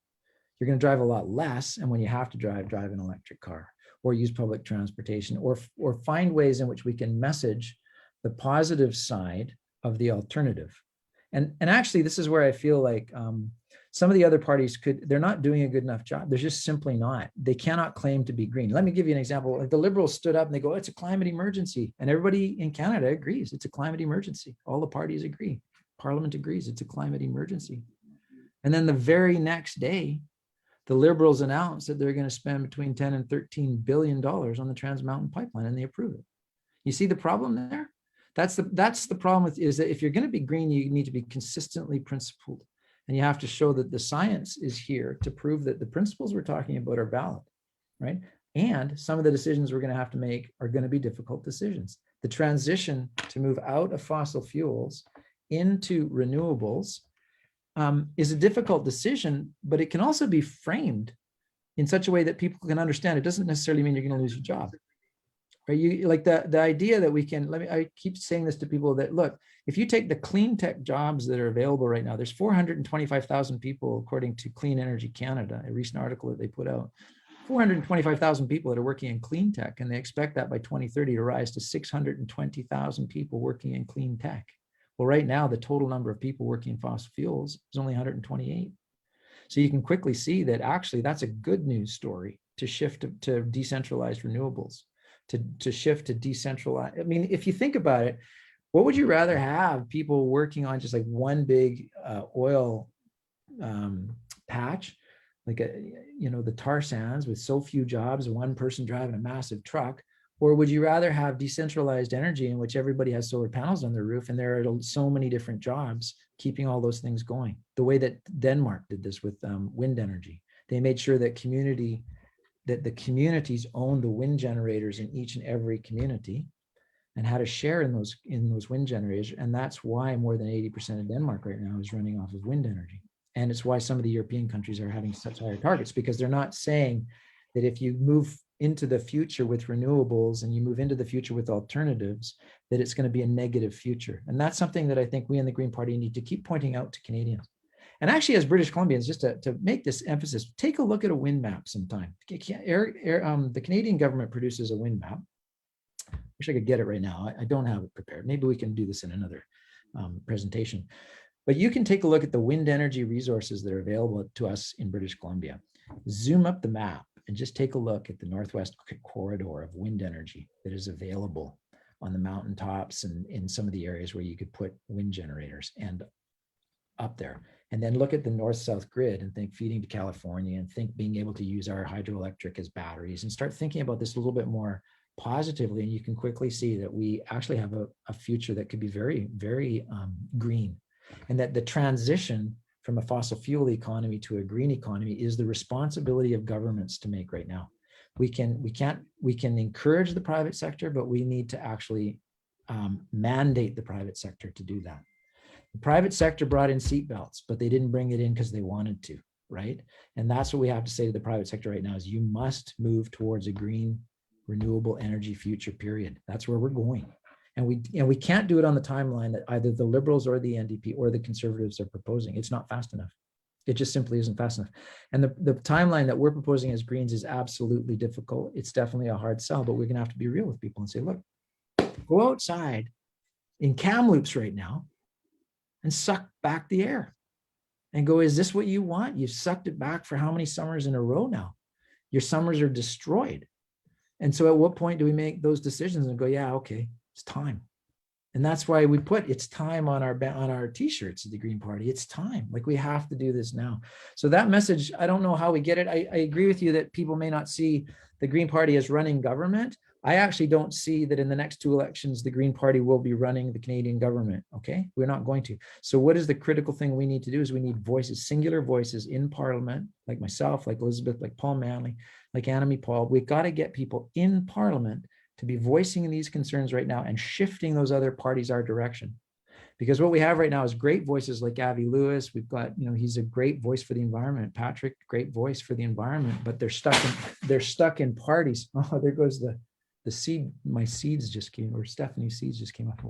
You're going to drive a lot less, and when you have to drive an electric car, or use public transportation, or find ways in which we can message the positive side of the alternative. And actually, this is where I feel like some of the other parties they're not doing a good enough job. They're just simply not. They cannot claim to be green. Let me give you an example. Like the Liberals stood up and they go, it's a climate emergency. And everybody in Canada agrees it's a climate emergency. All the parties agree. Parliament agrees it's a climate emergency. And then the very next day, the Liberals announced that they're going to spend between 10 and $13 billion on the Trans Mountain Pipeline, and they approve it. You see the problem there? That's the problem is that if you're going to be green, you need to be consistently principled, and you have to show that the science is here to prove that the principles we're talking about are valid, right? And some of the decisions we're going to have to make are going to be difficult decisions. The transition to move out of fossil fuels into renewables is a difficult decision, but it can also be framed in such a way that people can understand. It doesn't necessarily mean you're going to lose your job. Right? You like the idea that we can, I keep saying this to people that, look, if you take the clean tech jobs that are available right now, there's 425,000 people, according to Clean Energy Canada, a recent article that they put out, 425,000 people that are working in clean tech, and they expect that by 2030 to rise to 620,000 people working in clean tech. Well, right now, the total number of people working in fossil fuels is only 128. So you can quickly see that actually that's a good news story to shift to decentralized renewables. To shift to decentralized. I mean, if you think about it, what would you rather have people working on just like one big oil patch, like the tar sands with so few jobs, one person driving a massive truck, or would you rather have decentralized energy in which everybody has solar panels on their roof and there are so many different jobs keeping all those things going? The way that Denmark did this with wind energy, they made sure that the communities own the wind generators in each and every community and had a share in those wind generators. And that's why more than 80% of Denmark right now is running off of wind energy. And it's why some of the European countries are having such higher targets, because they're not saying that if you move into the future with renewables and you move into the future with alternatives, that it's going to be a negative future. And that's something that I think we in the Green Party need to keep pointing out to Canadians. And actually, as British Columbians, just to make this emphasis, take a look at a wind map sometime. The Canadian government produces a wind map. I wish I could get it right now. I don't have it prepared. Maybe we can do this in another presentation. But you can take a look at the wind energy resources that are available to us in British Columbia. Zoom up the map and just take a look at the northwest corridor of wind energy that is available on the mountaintops and in some of the areas where you could put wind generators and up there. And then look at the north-south grid and think feeding to California, and think being able to use our hydroelectric as batteries, and start thinking about this a little bit more positively. And you can quickly see that we actually have a future that could be very, very green, and that the transition from a fossil fuel economy to a green economy is the responsibility of governments to make right now. We can encourage the private sector, but we need to actually mandate the private sector to do that. The private sector brought in seatbelts, but they didn't bring it in because they wanted to, right? And that's what we have to say to the private sector right now is you must move towards a green, renewable energy future, period. That's where we're going. And we can't do it on the timeline that either the Liberals or the NDP or the Conservatives are proposing. It's not fast enough. It just simply isn't fast enough. And the timeline that we're proposing as Greens is absolutely difficult. It's definitely a hard sell, but we're going to have to be real with people and say, look, go outside in Kamloops right now and suck back the air and go, is this what you want? You've sucked it back for how many summers in a row now? Your summers are destroyed. And so at what point do we make those decisions and go, yeah, okay, it's time. And that's why we put it's time on our t-shirts at the Green Party. It's time. Like, we have to do this now. So that message, I don't know how we get it. I agree with you that people may not see the Green Party as running government. I actually don't see that in the next 2 elections, the Green Party will be running the Canadian government. Okay, we're not going to. So what is the critical thing we need to do is we need voices, singular voices in Parliament, like myself, like Elizabeth, like Paul Manley, like Annamie Paul. We've got to get people in Parliament to be voicing these concerns right now and shifting those other parties our direction. Because what we have right now is great voices like Avi Lewis. We've got, he's a great voice for the environment. Patrick, great voice for the environment, but they're stuck in parties. Oh, there goes the seed. My seeds just came, or Stephanie's seeds just came up.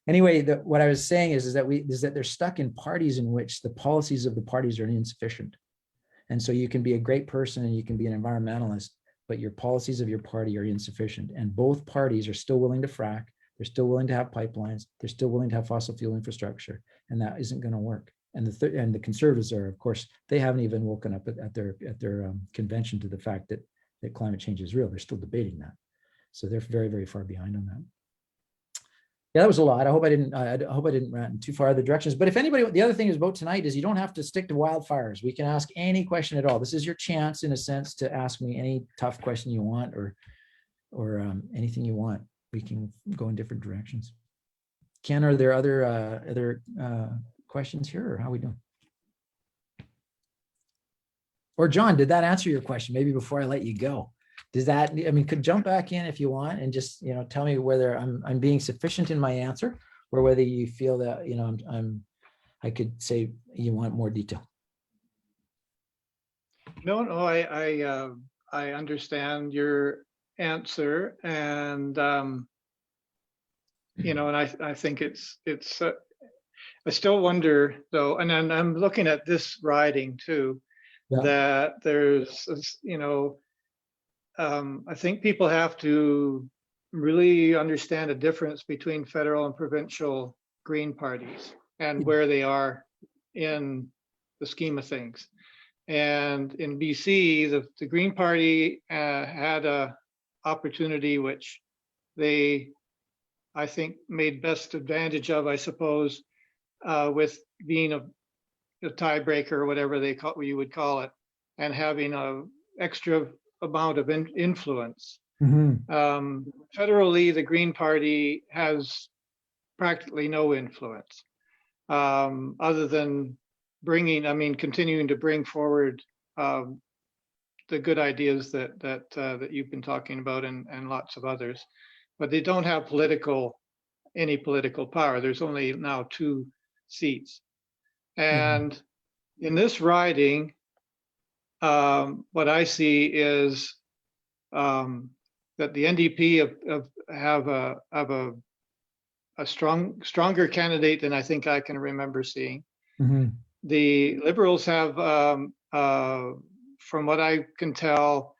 Anyway, what I was saying is that they're stuck in parties in which the policies of the parties are insufficient. And so you can be a great person and you can be an environmentalist, but your policies of your party are insufficient. And both parties are still willing to frack. They're still willing to have pipelines. They're still willing to have fossil fuel infrastructure. And that isn't going to work. And the Conservatives are, of course, they haven't even woken up at their convention to the fact that climate change is real. They're still debating that. So they're very, very far behind on that. Yeah, that was a lot. I hope I didn't rant in too far other directions. But if anybody, the other thing is about tonight is you don't have to stick to wildfires. We can ask any question at all. This is your chance, in a sense, to ask me any tough question you want, or anything you want. We can go in different directions. Ken, are there other questions here, or how are we doing? Or John, did that answer your question? Maybe before I let you go. Does that, I mean, could jump back in if you want and just, tell me whether I'm being sufficient in my answer, or whether you feel that, I could say you want more detail. No, I understand your answer, and and I think it's I still wonder though, and I'm looking at this riding too, that there's I think people have to really understand a difference between federal and provincial Green parties and where they are in the scheme of things. And in BC, the Green Party had a opportunity which they, I think, made best advantage of, I suppose, with being a tiebreaker or whatever you would call it, and having a extra amount of influence. Mm-hmm. Federally, the Green Party has practically no influence, other than continuing to bring forward the good ideas that you've been talking about, and lots of others, but they don't have any political power. There's only now 2 seats, and in this riding, what I see is that the NDP have a stronger candidate than I think I can remember seeing. Mm-hmm. The Liberals have, from what I can tell,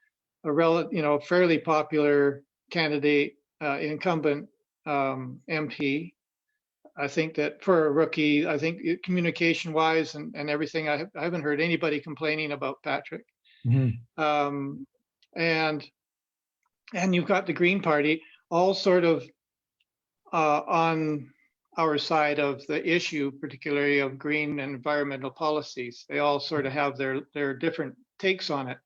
a fairly popular candidate, incumbent MP. I think that for a rookie, I think communication-wise and everything, I haven't heard anybody complaining about Patrick. Mm-hmm. And you've got the Green Party all sort of on our side of the issue, particularly of green and environmental policies. They all sort of have their different takes on it.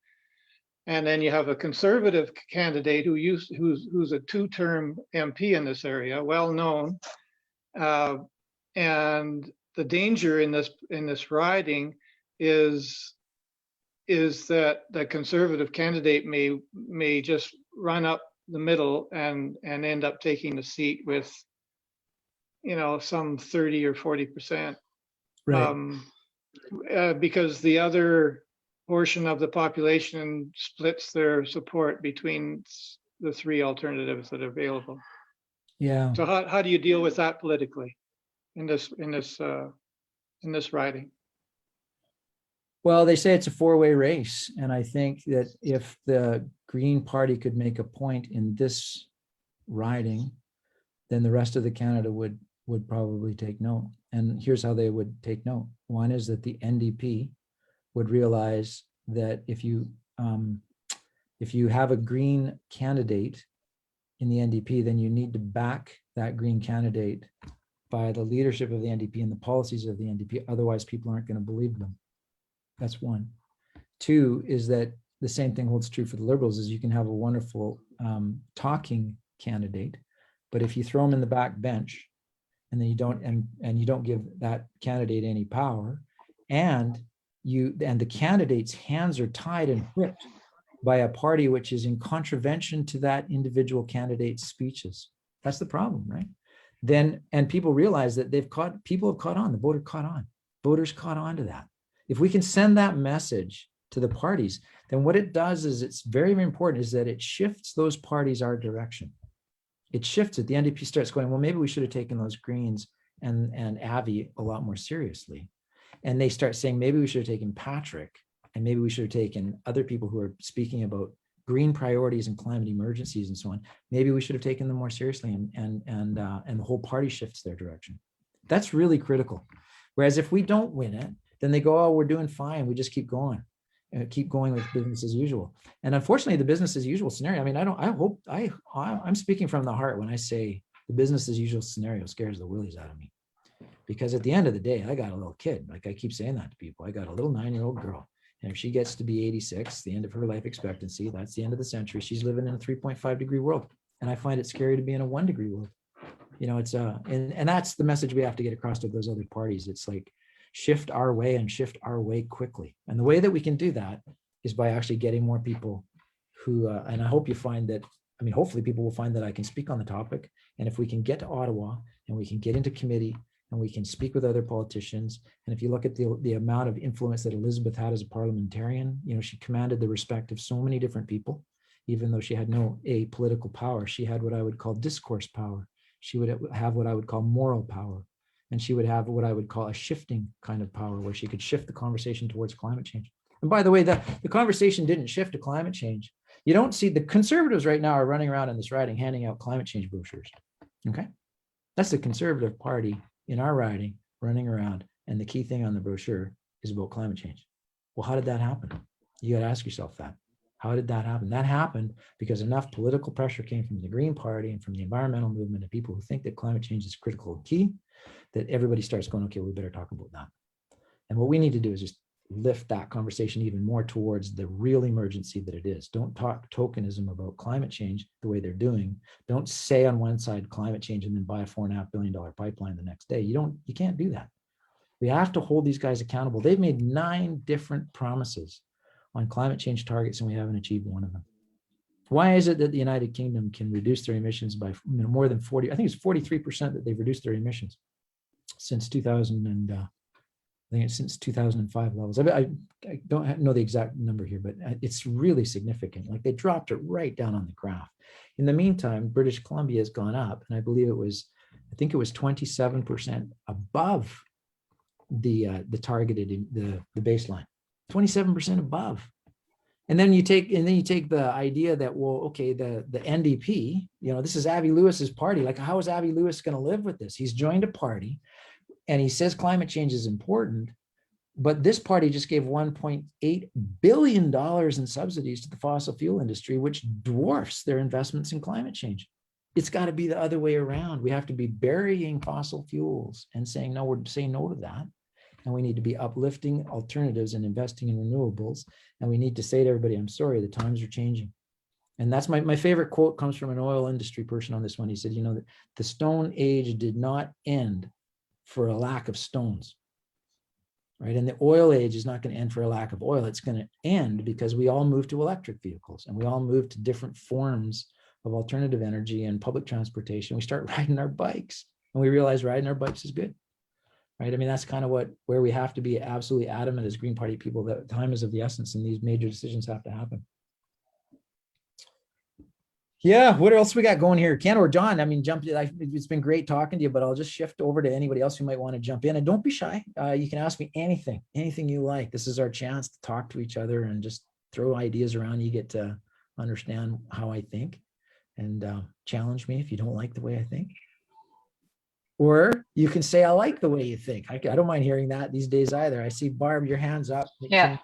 And then you have a Conservative candidate who's a 2-term MP in this area, well known. And the danger in this riding is that the Conservative candidate may just run up the middle and end up taking the seat with some 30 or 40%, right. Because the other portion of the population splits their support between the 3 alternatives that are available. Yeah. So how do you deal with that politically in this riding? Well, they say it's a 4-way race, and I think that if the Green Party could make a point in this riding, then the rest of the Canada would probably take note. And here's how they would take note. One is that the NDP would realize that if you have a Green candidate in the NDP, then you need to back that green candidate by the leadership of the NDP and the policies of the NDP. Otherwise, people aren't going to believe them. That's one. Two is that the same thing holds true for the Liberals, is you can have a wonderful talking candidate, but if you throw them in the back bench and then you don't, and you don't give that candidate any power, and the candidate's hands are tied and whipped by a party which is in contravention to that individual candidate's speeches. That's the problem, right? Then, and people realize that people have caught on, the voters caught on to that. If we can send that message to the parties, then what it does is, it's very, very important, is that it shifts those parties our direction. It shifts it. The NDP starts going, well, maybe we should have taken those Greens and Avi a lot more seriously. And they start saying, maybe we should have taken Patrick, and maybe we should have taken other people who are speaking about green priorities and climate emergencies and so on. Maybe we should have taken them more seriously, and the whole party shifts their direction. That's really critical. Whereas if we don't win it, then they go, oh, we're doing fine. We just keep going with business as usual. And unfortunately, the business as usual scenario, I mean, I'm speaking from the heart when I say the business as usual scenario scares the willies out of me. Because at the end of the day, I got a little kid. Like I keep saying that to people. I got a little 9-year-old girl. And if she gets to be 86, the end of her life expectancy, that's the end of the century. She's living in a 3.5-degree world. And I find it scary to be in a 1-degree world. You know, it's and that's the message we have to get across to those other parties. It's like, shift our way, and shift our way quickly. And the way that we can do that is by actually getting more people who, and I hope you find that, I mean, hopefully people will find that I can speak on the topic. And if we can get to Ottawa and we can get into committee and we can speak with other politicians. And if you look at the amount of influence that Elizabeth had as a parliamentarian, you know, she commanded the respect of so many different people, even though she had no political power. She had what I would call discourse power. She would have what I would call moral power. And she would have what I would call a shifting kind of power, where she could shift the conversation towards climate change. And by the way, the conversation didn't shift to climate change. You don't see the Conservatives right now are running around in this riding, handing out climate change brochures. Okay. That's the Conservative Party in our riding running around. And the key thing on the brochure is about climate change. Well, how did that happen? You got to ask yourself that. How did that happen? That happened because enough political pressure came from the Green Party and from the environmental movement and people who think that climate change is critical and key, that everybody starts going, okay, we better talk about that. And what we need to do is just lift that conversation even more towards the real emergency that it is. Don't talk tokenism about climate change the way they're doing. Don't say on one side climate change and then buy a $4.5 billion pipeline the next day. You can't do that. We have to hold these guys accountable. They've made 9 different promises on climate change targets, and we haven't achieved one of them. Why is it that the United Kingdom can reduce their emissions by more than 40? I think it's 43% that they've reduced their emissions since 2000 and I think it's since 2005 levels. I don't know the exact number here, but it's really significant. Like they dropped it right down on the graph. In the meantime, British Columbia has gone up, and I think it was 27% above the targeted the baseline. 27% above. And then you take the idea that, well, okay, the NDP, you know, this is Avi Lewis's party. Like, how is Avi Lewis going to live with this? He's joined a party and he says climate change is important, but this party just gave $1.8 billion in subsidies to the fossil fuel industry, which dwarfs their investments in climate change. It's got to be the other way around. We have to be burying fossil fuels and saying, no, we're saying no to that. And we need to be uplifting alternatives and investing in renewables. And we need to say to everybody, I'm sorry, the times are changing. And that's my favorite quote comes from an oil industry person on this one. He said, you know, that the Stone Age did not end for a lack of stones, right? And the oil age is not going to end for a lack of oil. It's going to end because we all move to electric vehicles and we all move to different forms of alternative energy and public transportation. We start riding our bikes and we realize riding our bikes is good. Right. I mean, that's kind of where we have to be absolutely adamant as Green Party people that time is of the essence and these major decisions have to happen. Yeah. What else we got going here? Ken or John? I mean, it's been great talking to you, but I'll just shift over to anybody else who might want to jump in. And don't be shy. You can ask me anything you like. This is our chance to talk to each other and just throw ideas around. You get to understand how I think and challenge me if you don't like the way I think. Or you can say, I like the way you think. I don't mind hearing that these days either. I see Barb, your hand's up. Yeah.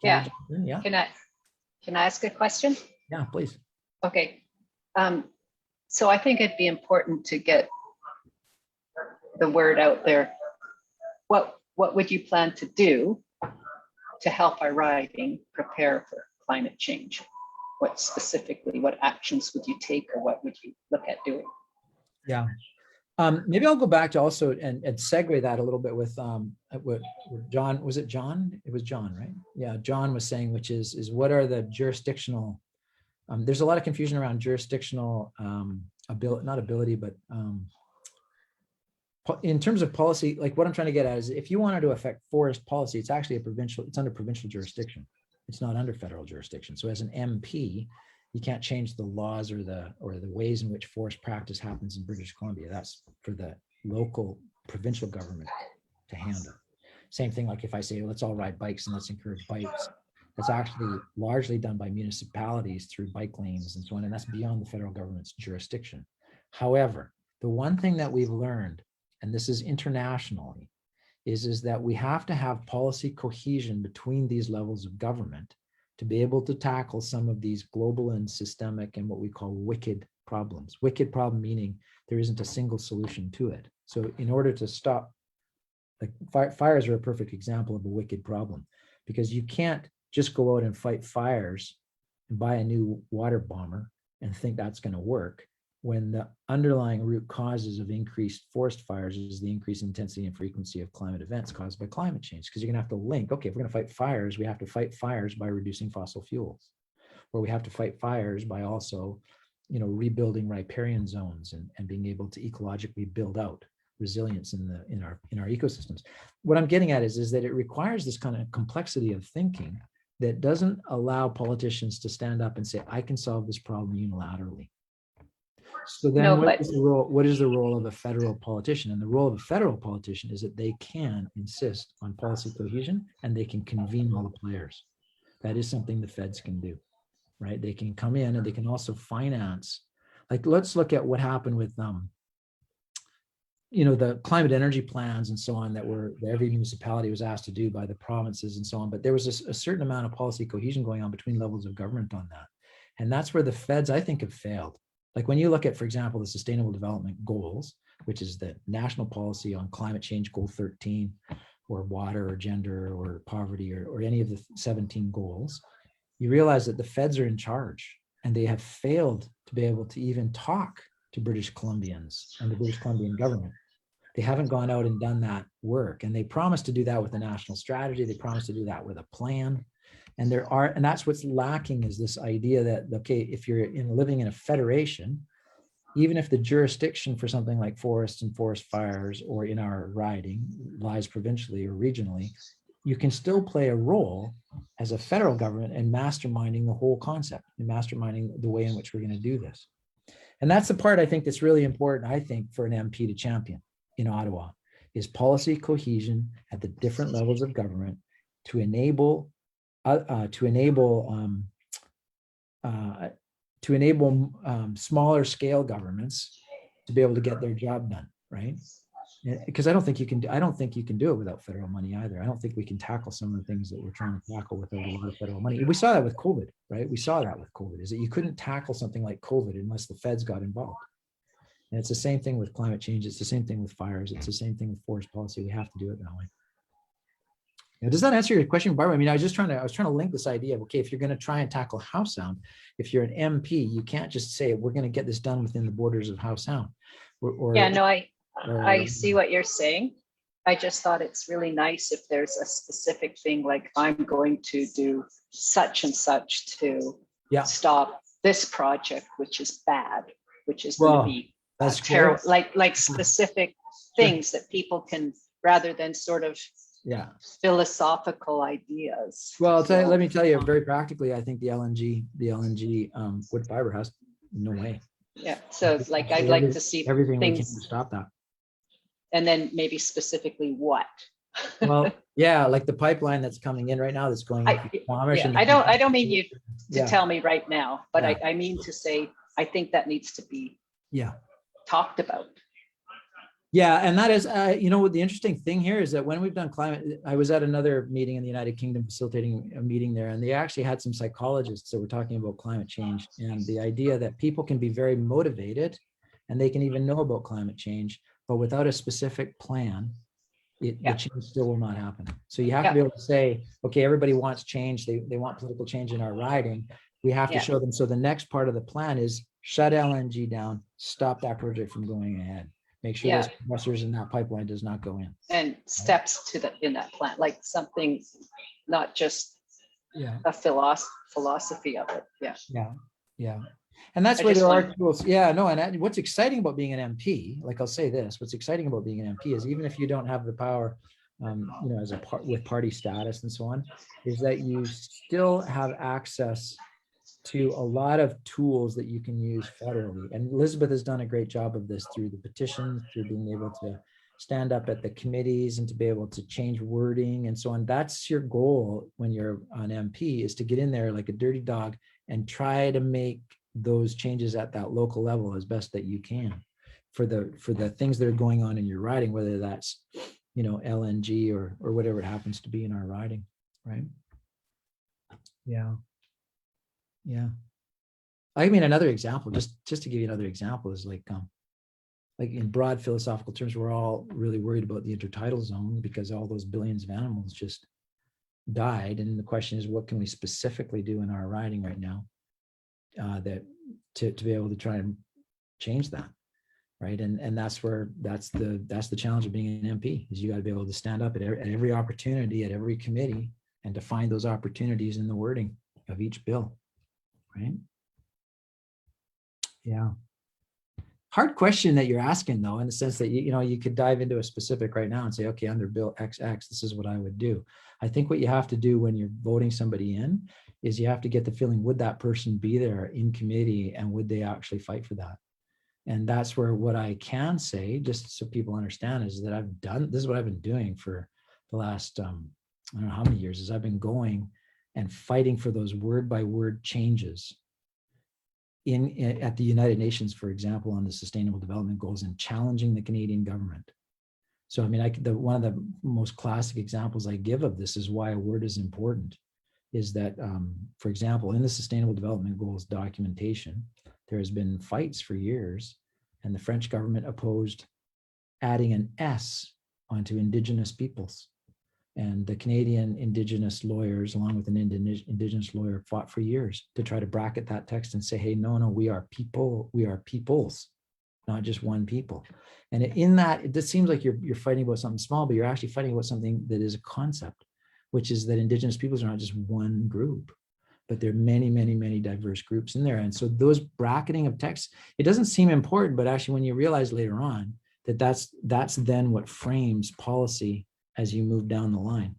Yeah. Can I ask a question? Yeah, please. Okay. So I think it'd be important to get the word out there. What would you plan to do to help our riding prepare for climate change? What actions would you take, or what would you look at doing? Yeah. Maybe I'll go back to also and segue that a little bit with what John, was it John? It was John, right? Yeah, John was saying, which is what are the jurisdictional, there's a lot of confusion around jurisdictional not ability, but in terms of policy, like what I'm trying to get at is if you wanted to affect forest policy, it's actually it's under provincial jurisdiction. It's not under federal jurisdiction. So as an MP, you can't change the laws or the ways in which forest practice happens in British Columbia. That's for the local provincial government to handle. Same thing, like if I say, let's all ride bikes and let's encourage bikes, that's actually largely done by municipalities through bike lanes and so on, and that's beyond the federal government's jurisdiction. However, the one thing that we've learned, and this is internationally, is that we have to have policy cohesion between these levels of government to be able to tackle some of these global and systemic and what we call wicked problems. Wicked problem meaning there isn't a single solution to it. So in order to stop, like fires are a perfect example of a wicked problem, because you can't just go out and fight fires and buy a new water bomber and think that's going to work, when the underlying root causes of increased forest fires is the increased intensity and frequency of climate events caused by climate change. Because you're going to have to link, okay, if we're going to fight fires, we have to fight fires by reducing fossil fuels, or we have to fight fires by also, rebuilding riparian zones and being able to ecologically build out resilience in our ecosystems. What I'm getting at is that it requires this kind of complexity of thinking that doesn't allow politicians to stand up and say, I can solve this problem unilaterally. So then what is the role of a federal politician? And the role of a federal politician is that they can insist on policy cohesion and they can convene all the players. That is something the feds can do, right? They can come in and they can also finance. Like, let's look at what happened with the climate energy plans and so on that every municipality was asked to do by the provinces and so on. But there was a certain amount of policy cohesion going on between levels of government on that. And that's where the feds, I think, have failed. Like when you look at, for example, the Sustainable Development Goals, which is the national policy on climate change, Goal 13, or water or gender or poverty or any of the 17 goals, you realize that the feds are in charge and they have failed to be able to even talk to British Columbians and the British Columbian government. They haven't gone out and done that work. And they promised to do that with a national strategy. They promised to do that with a plan. And that's what's lacking, is this idea that, okay, if you're living in a federation, even if the jurisdiction for something like forests and forest fires or in our riding lies provincially or regionally, you can still play a role as a federal government in masterminding the whole concept and masterminding the way in which we're going to do this. And that's the part I think that's really important, I think, for an MP to champion in Ottawa, is policy cohesion at the different levels of government to enable smaller scale governments to be able to get their job done, right? Because I don't think you can do it without federal money either. I don't think we can tackle some of the things that we're trying to tackle without a lot of federal money. We saw that with COVID, right? We saw that with COVID, is that you couldn't tackle something like COVID unless the feds got involved. And it's the same thing with climate change. It's the same thing with fires. It's the same thing with forest policy. We have to do it that way. Now, does that answer your question, Barbara? I mean, I was trying to link this idea of, okay, if you're going to try and tackle Howe Sound, if you're an MP, you can't just say, we're going to get this done within the borders of Howe Sound. I see what you're saying. I just thought it's really nice if there's a specific thing, like I'm going to do such and such to stop this project, which is bad, which is going to be terrible, like specific things that people can, rather than sort of philosophical ideas. Well, let me tell you very practically, I think the LNG wood fiber has no way. Yeah, so like I'd like to see everything things we can to stop that. And then maybe specifically what? Well, yeah, like the pipeline that's coming in right now that's going I don't mean you to tell me right now, but I mean to say I think that needs to be talked about. Yeah, and that is, you know, what the interesting thing here is that when we've done climate, I was at another meeting in the United Kingdom facilitating a meeting there, and they actually had some psychologists that were talking about climate change and the idea that people can be very motivated and they can even know about climate change, but without a specific plan, the change still will not happen. So you have to be able to say, okay, everybody wants change. They want political change in our riding. We have to show them. So the next part of the plan is shut LNG down, stop that project from going ahead. Make sure those compressors in that pipeline does not go in. And steps to in that plan, like something, not just a philosophy of it. Yeah. And that's why there are tools. Yeah, no, and what's exciting about being an MP, like I'll say this, what's exciting about being an MP is even if you don't have the power, you know, as a part with party status and so on, is that you still have access to a lot of tools that you can use federally. And Elizabeth has done a great job of this through the petitions, through being able to stand up at the committees and to be able to change wording and so on. That's your goal when you're an MP, is to get in there like a dirty dog and try to make those changes at that local level as best that you can for the things that are going on in your riding, whether that's, you know, LNG or whatever it happens to be in our riding, right? Yeah. I mean, another example, just to give you another example, is like in broad philosophical terms, we're all really worried about the intertidal zone because all those billions of animals just died. And the question is, what can we specifically do in our riding right now that to be able to try and change that, right? And that's the challenge of being an MP, is you got to be able to stand up at every opportunity, at every committee, and to find those opportunities in the wording of each bill. Right? Yeah. Hard question that you're asking, though, in the sense that, you know, you could dive into a specific right now and say, okay, under Bill XX, this is what I would do. I think what you have to do when you're voting somebody in is you have to get the feeling, would that person be there in committee and would they actually fight for that? And that's where what I can say, just so people understand, is that this is what I've been doing for the last, I don't know how many years, is I've been going and fighting for those word by word changes at the United Nations, for example, on the Sustainable Development Goals, and challenging the Canadian government. So, I mean, one of the most classic examples I give of this is why a word is important, is that, for example, in the Sustainable Development Goals documentation, there has been fights for years, and the French government opposed adding an S onto Indigenous peoples. And the Canadian Indigenous lawyers, along with an Indigenous lawyer, fought for years to try to bracket that text and say, hey, no, we are people, we are peoples, not just one people. And in that, it just seems like you're fighting about something small, but you're actually fighting about something that is a concept, which is that Indigenous peoples are not just one group, but there are many, many, many diverse groups in there. And so those bracketing of text, it doesn't seem important, but actually when you realize later on that that's then what frames policy as you move down the line,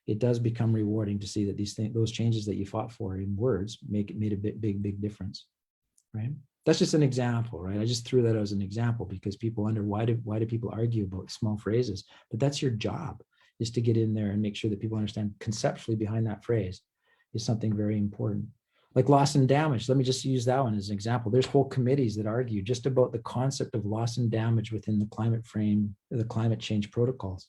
it does become rewarding to see that those changes that you fought for in words made a big difference, right? That's just an example, right? I just threw that as an example because people wonder why do people argue about small phrases? But that's your job, is to get in there and make sure that people understand conceptually behind that phrase is something very important. Like loss and damage, let me just use that one as an example. There's whole committees that argue just about the concept of loss and damage within the climate frame, the climate change protocols.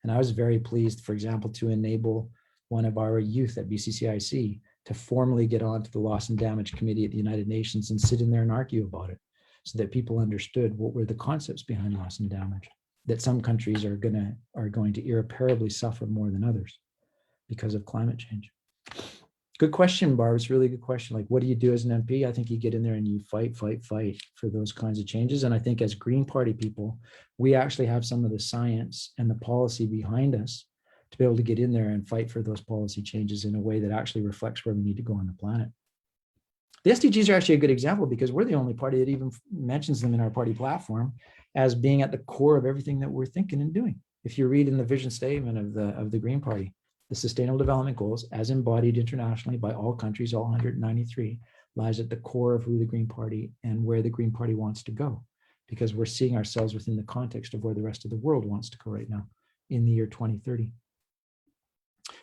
And I was very pleased, for example, to enable one of our youth at BCCIC to formally get onto the Loss and Damage Committee at the United Nations and sit in there and argue about it, so that people understood what were the concepts behind loss and damage, that some countries are going to irreparably suffer more than others because of climate change. Good question, Barb. It's a really good question. Like, what do you do as an MP? I think you get in there and you fight for those kinds of changes. And I think as Green Party people, we actually have some of the science and the policy behind us to be able to get in there and fight for those policy changes in a way that actually reflects where we need to go on the planet. The SDGs are actually a good example because we're the only party that even mentions them in our party platform as being at the core of everything that we're thinking and doing. If you read in the vision statement of the Green Party, the Sustainable Development Goals, as embodied internationally by all countries, all 193, lies at the core of who the Green Party and where the Green Party wants to go, because we're seeing ourselves within the context of where the rest of the world wants to go right now in the year 2030.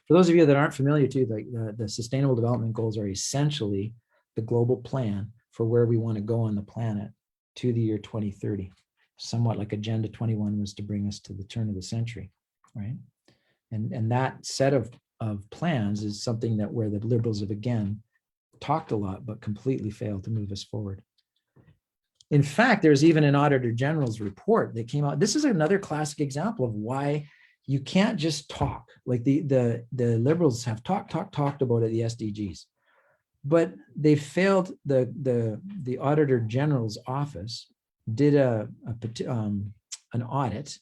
For those of you that aren't familiar too, the Sustainable Development Goals are essentially the global plan for where we want to go on the planet to the year 2030. somewhat like Agenda 21 was to bring us to the turn of the century, right? And that set of plans is something that where the Liberals have again talked a lot, but completely failed to move us forward. In fact, there's even an Auditor General's report that came out. This is another classic example of why you can't just talk. Like the Liberals have talked about it, the SDGs, but they failed. The Auditor General's office did an audit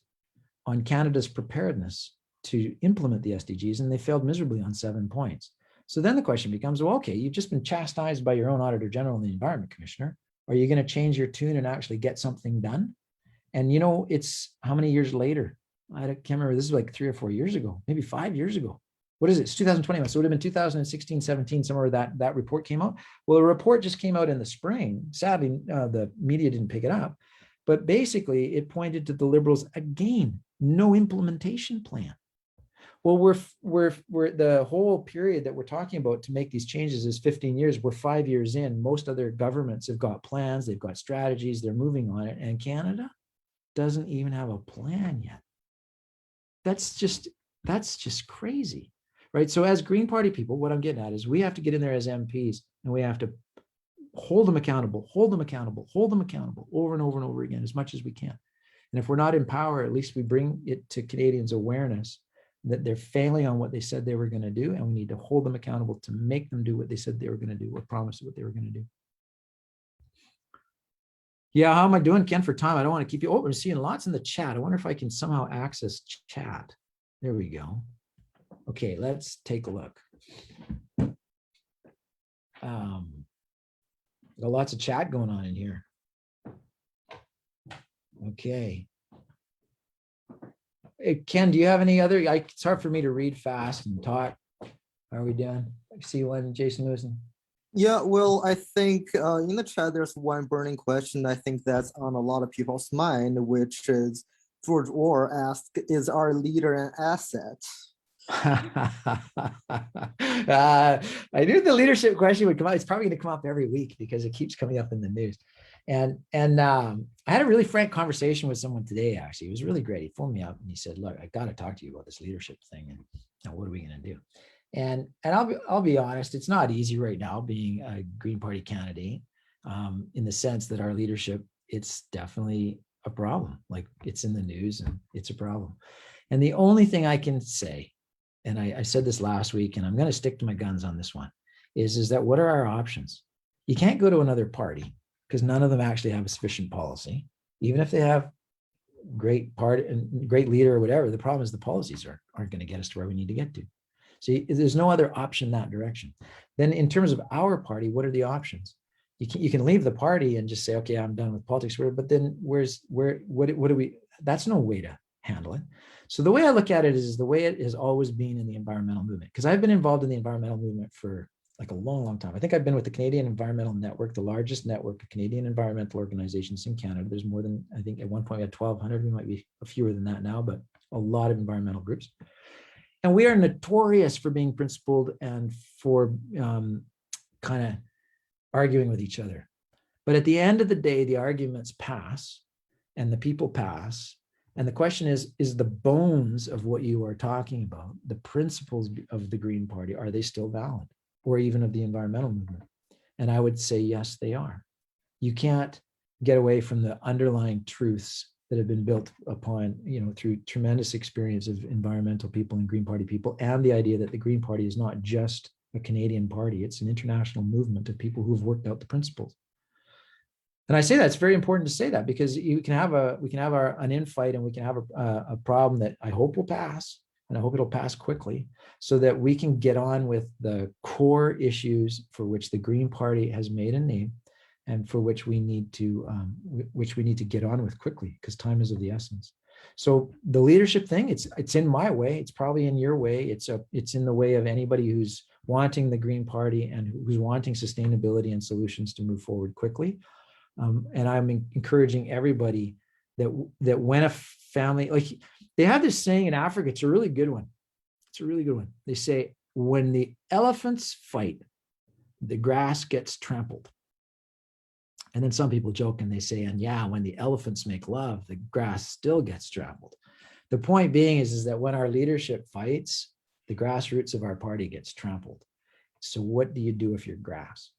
on Canada's preparedness to implement the SDGs, and they failed miserably on 7 points. So then the question becomes, well, okay, you've just been chastised by your own Auditor General and the Environment Commissioner. Are you going to change your tune and actually get something done? And it's how many years later? I can't remember. This is like 3 or 4 years ago, maybe 5 years ago. What is it? It's 2021. So it would have been 2016, 17, somewhere that report came out. Well, the report just came out in the spring. Sadly, the media didn't pick it up. But basically, it pointed to the Liberals again, no implementation plan. Well, we're the whole period that we're talking about to make these changes is 15 years. We're 5 years in. Most other governments have got plans, they've got strategies, they're moving on it, and Canada doesn't even have a plan yet. That's just crazy, right? So as Green Party people, what I'm getting at is we have to get in there as MPs and we have to hold them accountable over and over and over again as much as we can. And if we're not in power, at least we bring it to Canadians' awareness that they're failing on what they said they were going to do, and we need to hold them accountable to make them do what they said they were going to do or promise what they were going to do. Yeah, how am I doing, Ken, for time? I don't want to keep you. Oh, I'm seeing lots in the chat. I wonder if I can somehow access chat. There we go. Okay, let's take a look. Got lots of chat going on in here. Okay. Hey, Ken, do you have any other? It's hard for me to read fast and talk. How are we doing? I see one, Jason Lewison. Yeah, well, I think in the chat, there's one burning question. I think that's on a lot of people's mind, which is George Orr asked, is our leader an asset? I knew the leadership question would come up. It's probably going to come up every week because it keeps coming up in the news. And I had a really frank conversation with someone today, actually. It was really great. He phoned me up and he said, look, I got to talk to you about this leadership thing. And now what are we going to do? And I'll be honest, it's not easy right now being a Green Party candidate in the sense that our leadership, it's definitely a problem. Like it's in the news and it's a problem. And the only thing I can say, and I said this last week, and I'm going to stick to my guns on this one, is that what are our options? You can't go to another party because none of them actually have a sufficient policy, even if they have great party and great leader or whatever. The problem is the policies aren't going to get us to where we need to get to. So there's no other option that direction. Then in terms of our party, what are the options? You can leave the party and just say, okay, I'm done with politics, but then what do we, that's no way to handle it. So the way I look at it is the way it has always been in the environmental movement, because I've been involved in the environmental movement for like a long, long time. I think I've been with the Canadian Environmental Network, the largest network of Canadian environmental organizations in Canada. There's more than, I think at one point we had 1,200, we might be fewer than that now, but a lot of environmental groups. And we are notorious for being principled and for kind of arguing with each other. But at the end of the day, the arguments pass and the people pass. And the question is the bones of what you are talking about, the principles of the Green Party, are they still valid? Or even of the environmental movement? And I would say, yes, they are. You can't get away from the underlying truths that have been built upon, through tremendous experience of environmental people and Green Party people, and the idea that the Green Party is not just a Canadian party, it's an international movement of people who've worked out the principles. And I say that it's very important to say that, because we can have an infight and we can have a problem that I hope will pass, and I hope it'll pass quickly, so that we can get on with the core issues for which the Green Party has made a name, and for which we need to get on with quickly, because time is of the essence. So the leadership thing, it's in my way, it's probably in your way, it's in the way of anybody who's wanting the Green Party and who's wanting sustainability and solutions to move forward quickly. And I'm encouraging everybody that when a family, like they have this saying in Africa, it's a really good one. They say, when the elephants fight, the grass gets trampled. And then some people joke and they say, and yeah, when the elephants make love, the grass still gets trampled. The point being is that when our leadership fights, the grassroots of our party gets trampled. So what do you do if you're grass?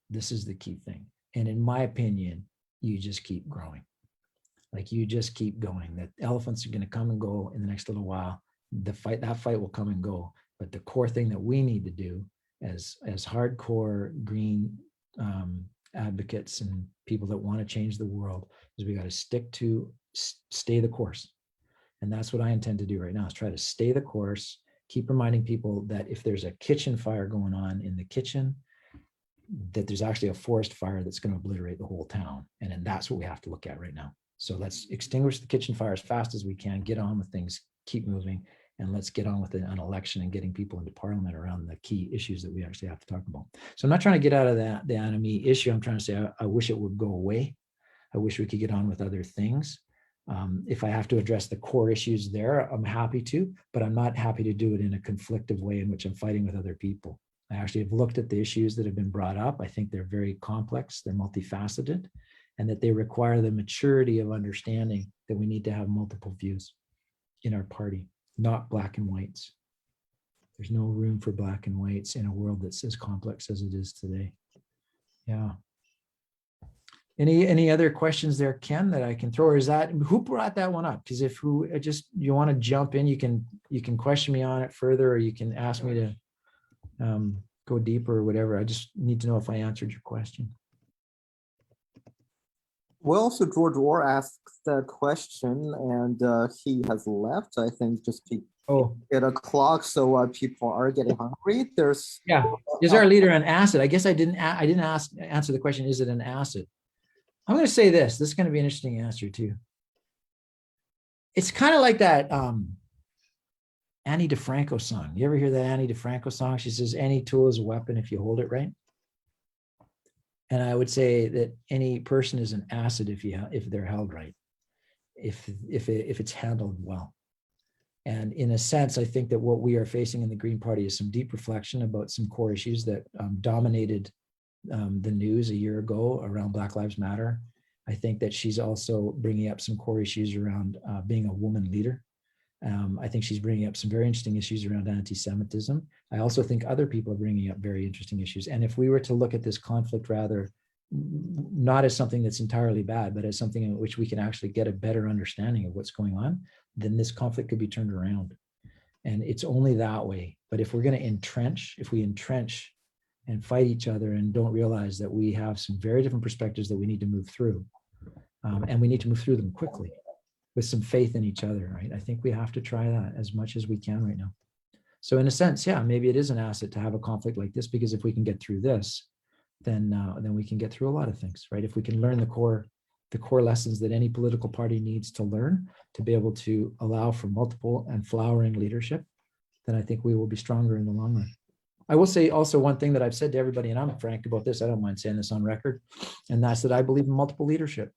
This is the key thing. And in my opinion, you just keep growing. Like you just keep going. That elephants are going to come and go in the next little while. That fight will come and go. But the core thing that we need to do as hardcore green advocates and people that want to change the world is we got to stay the course. And that's what I intend to do right now, is try to stay the course, keep reminding people that if there's a kitchen fire going on in the kitchen, that there's actually a forest fire that's going to obliterate the whole town. And then that's what we have to look at right now. So let's extinguish the kitchen fire as fast as we can, get on with things, keep moving, and let's get on with an election and getting people into parliament around the key issues that we actually have to talk about. So I'm not trying to get out of the enemy issue. I'm trying to say, I wish it would go away. I wish we could get on with other things. If I have to address the core issues there, I'm happy to, but I'm not happy to do it in a conflictive way in which I'm fighting with other people. I actually have looked at the issues that have been brought up. I think they're very complex, they're multifaceted, and that they require the maturity of understanding that we need to have multiple views in our party, not black and whites. There's no room for black and whites in a world that's as complex as it is today. Yeah. Any other questions there, Ken, that I can throw? Or is that, who brought that one up? Because if you want to jump in, you can question me on it further, or you can ask me to go deeper or whatever. I just need to know if I answered your question. Well, so George Orr asked that question, and he has left. I think just at a clock, so people are getting hungry. There's Is our leader an acid? I guess I didn't answer the question. Is it an acid? I'm going to say this. This is going to be an interesting answer too. It's kind of like that Annie DeFranco song. You ever hear that Annie DeFranco song? She says, "Any tool is a weapon if you hold it right." And I would say that any person is an acid if they're held right, if it's handled well. And in a sense, I think that what we are facing in the Green Party is some deep reflection about some core issues that dominated the news a year ago around Black Lives Matter. I think that she's also bringing up some core issues around being a woman leader. I think she's bringing up some very interesting issues around anti-Semitism. I also think other people are bringing up very interesting issues. And if we were to look at this conflict rather not as something that's entirely bad, but as something in which we can actually get a better understanding of what's going on, then this conflict could be turned around. And it's only that way. But if we're going to entrench, if we entrench and fight each other and don't realize that we have some very different perspectives that we need to move through, and we need to move through them quickly with some faith in each other, right? I think we have to try that as much as we can right now. So in a sense, yeah, maybe it is an asset to have a conflict like this, because if we can get through this, then we can get through a lot of things, right? If we can learn the core lessons that any political party needs to learn to be able to allow for multiple and flowering leadership, then I think we will be stronger in the long run. I will say also one thing that I've said to everybody, and I'm frank about this, I don't mind saying this on record, and that's that I believe in multiple leadership.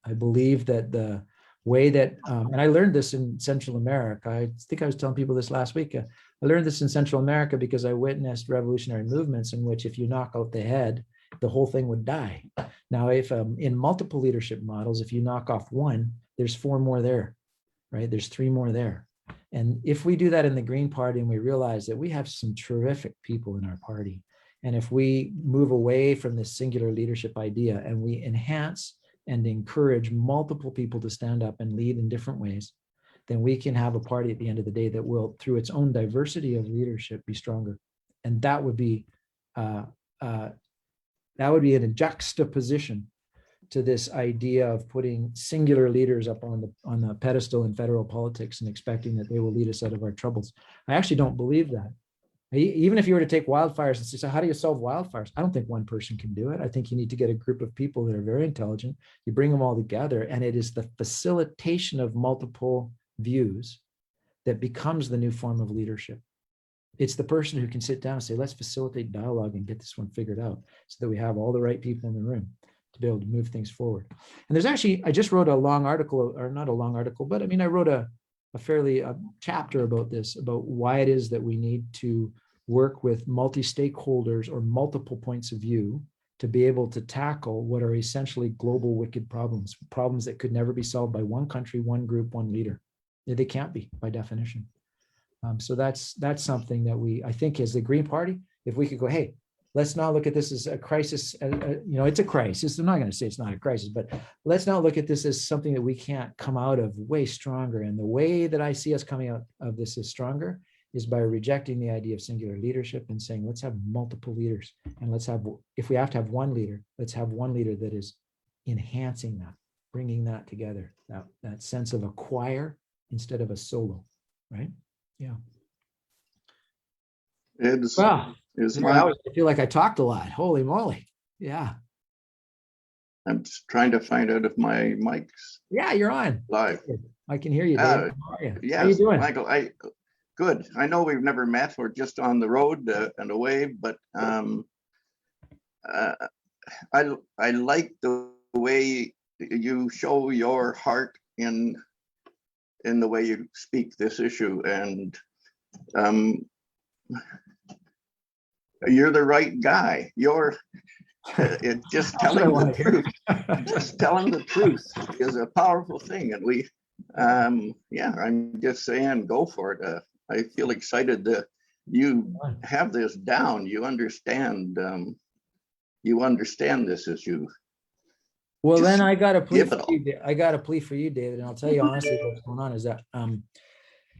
I believe that the way that, and I learned this in Central America. I think I was telling people this last week. I learned this in Central America because I witnessed revolutionary movements in which if you knock out the head, the whole thing would die. Now, if in multiple leadership models, if you knock off one, there's 4 more there, right? There's 3 more there. And if we do that in the Green Party and we realize that we have some terrific people in our party, and if we move away from this singular leadership idea and we enhance and encourage multiple people to stand up and lead in different ways, then we can have a party at the end of the day that will, through its own diversity of leadership, be stronger. And that would be in a juxtaposition to this idea of putting singular leaders up on the pedestal in federal politics and expecting that they will lead us out of our troubles. I actually don't believe that. Even if you were to take wildfires and say, so how do you solve wildfires? I don't think one person can do it. I think you need to get a group of people that are very intelligent. You bring them all together, and it is the facilitation of multiple views that becomes the new form of leadership. It's the person who can sit down and say, let's facilitate dialogue and get this one figured out so that we have all the right people in the room to be able to move things forward. And there's actually, I just wrote a long article, or not a long article, but I mean, I wrote a fairly chapter about this, about why it is that we need to work with multi-stakeholders or multiple points of view to be able to tackle what are essentially global wicked problems, problems that could never be solved by one country, one group, one leader. They can't be by definition. So that's something that I think as the Green Party, if we could go, hey, let's not look at this as a crisis. It's a crisis. I'm not going to say it's not a crisis, but let's not look at this as something that we can't come out of way stronger. And the way that I see us coming out of this is stronger is by rejecting the idea of singular leadership and saying, let's have multiple leaders. And if we have to have one leader, let's have one leader that is enhancing that, bringing that together, that sense of a choir instead of a solo, right? Yeah. I feel like I talked a lot. Holy moly. Yeah. I'm just trying to find out if my mic's Yeah, you're on. live. I can hear you, Dave. How are you? Yes, How you doing? Michael, good. I know we've never met. We're just on the road and away, but I like the way you show your heart in the way you speak this issue, and you're the right guy. You're just telling the truth. Just telling the truth is a powerful thing, and I'm just saying, go for it. I feel excited that you have this down. You understand this issue. Well, then I got a plea for you. I got a plea for you, David, and I'll tell you honestly what's going on is that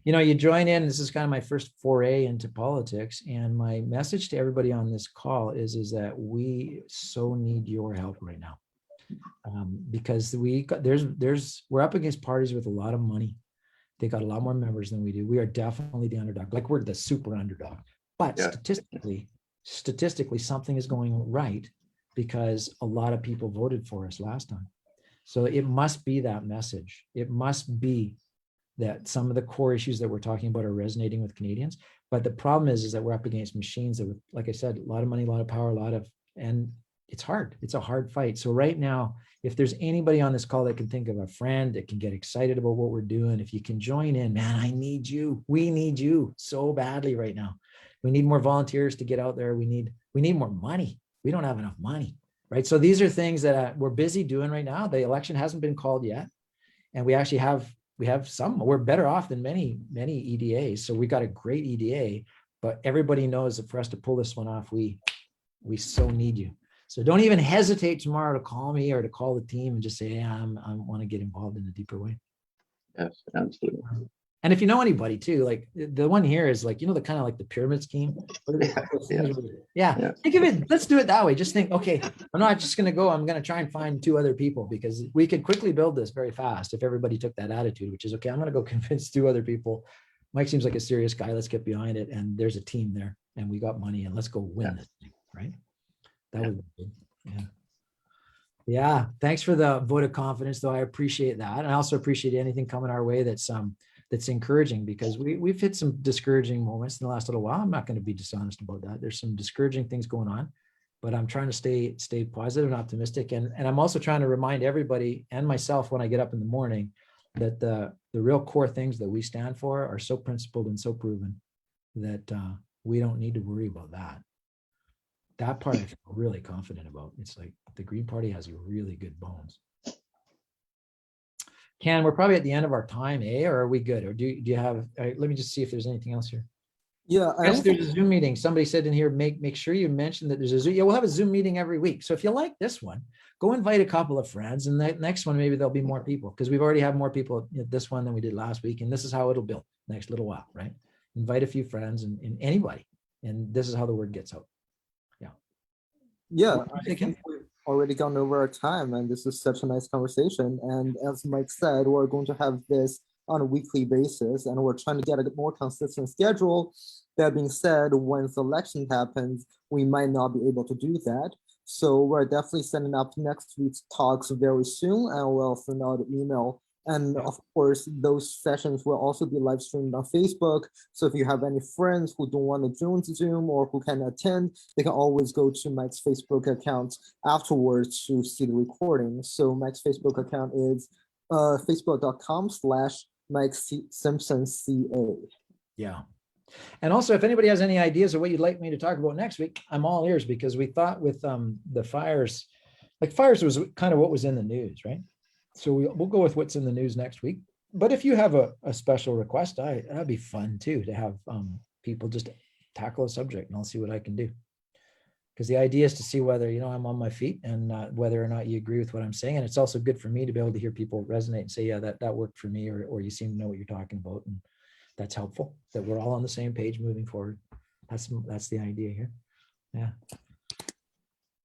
you join in. This is kind of my first foray into politics, and my message to everybody on this call is that we so need your help right now, because we're up against parties with a lot of money. They got a lot more members than we do. We are definitely the underdog. Like, we're the super underdog. But Yeah. statistically, something is going right because a lot of people voted for us last time. So it must be that message. It must be that some of the core issues that we're talking about are resonating with Canadians. But the problem is that we're up against machines that, like I said, a lot of money, a lot of power, and it's hard. It's a hard fight. So right now, if there's anybody on this call that can think of a friend that can get excited about what we're doing, if you can join in, man, I need you. We need you so badly right now. We need more volunteers to get out there. We need more money. We don't have enough money, right? So these are things that we're busy doing right now. The election hasn't been called yet. And we actually have we're better off than many EDAs. So we got a great EDA, but everybody knows that for us to pull this one off, we so need you. So don't even hesitate tomorrow to call me or to call the team and just say, hey, I want to get involved in a deeper way. Yes, absolutely. And if you know anybody too, like the one here is like, the kind of like the pyramid scheme. Yeah. Think of it. Let's do it that way. Just think, okay, I'm not just going to go. I'm going to try and find 2 other people, because we could quickly build this very fast if everybody took that attitude, which is, okay, I'm going to go convince 2 other people. Mike seems like a serious guy. Let's get behind it. And there's a team there and we got money, and let's go win this thing, right? That would be good. Yeah. Yeah. Thanks for the vote of confidence, though. I appreciate that. And I also appreciate anything coming our way that's encouraging, because we've hit some discouraging moments in the last little while. I'm not going to be dishonest about that. There's some discouraging things going on, but I'm trying to stay positive and optimistic. And I'm also trying to remind everybody and myself when I get up in the morning that the real core things that we stand for are so principled and so proven that we don't need to worry about that. That part I feel really confident about. It's like the Green Party has really good bones. Ken, we're probably at the end of our time, or are we good? Or do you have, let me just see if there's anything else here. Yeah, Yes, there's a Zoom meeting. Somebody said in here, make sure you mention that there's a Zoom. Yeah, we'll have a Zoom meeting every week. So if you like this one, go invite a couple of friends, and the next one, maybe there'll be more people, because we've already had more people at this one than we did last week. And this is how it'll build next little while, right? Invite a few friends and anybody. And this is how the word gets out. Yeah, I think we've already gone over our time, and this is such a nice conversation. And as Mike said, we're going to have this on a weekly basis, and we're trying to get a more consistent schedule. That being said, once the election happens, we might not be able to do that. So we're definitely setting up next week's talks very soon, and we'll send out an email. And of course, those sessions will also be live streamed on Facebook. So if you have any friends who don't want to join Zoom or who can attend, they can always go to Mike's Facebook account afterwards to see the recording. So Mike's Facebook account is facebook.com/Mike Simpson CA. Yeah. And also, if anybody has any ideas of what you'd like me to talk about next week, I'm all ears, because we thought with the fires, like fires was kind of what was in the news, right? So we'll go with what's in the news next week. But if you have a special request, that'd be fun too, to have people just tackle a subject, and I'll see what I can do. Because the idea is to see whether, I'm on my feet, and whether or not you agree with what I'm saying. And it's also good for me to be able to hear people resonate and say, yeah, that worked for me, or you seem to know what you're talking about. And that's helpful, that we're all on the same page moving forward. That's the idea here. Yeah.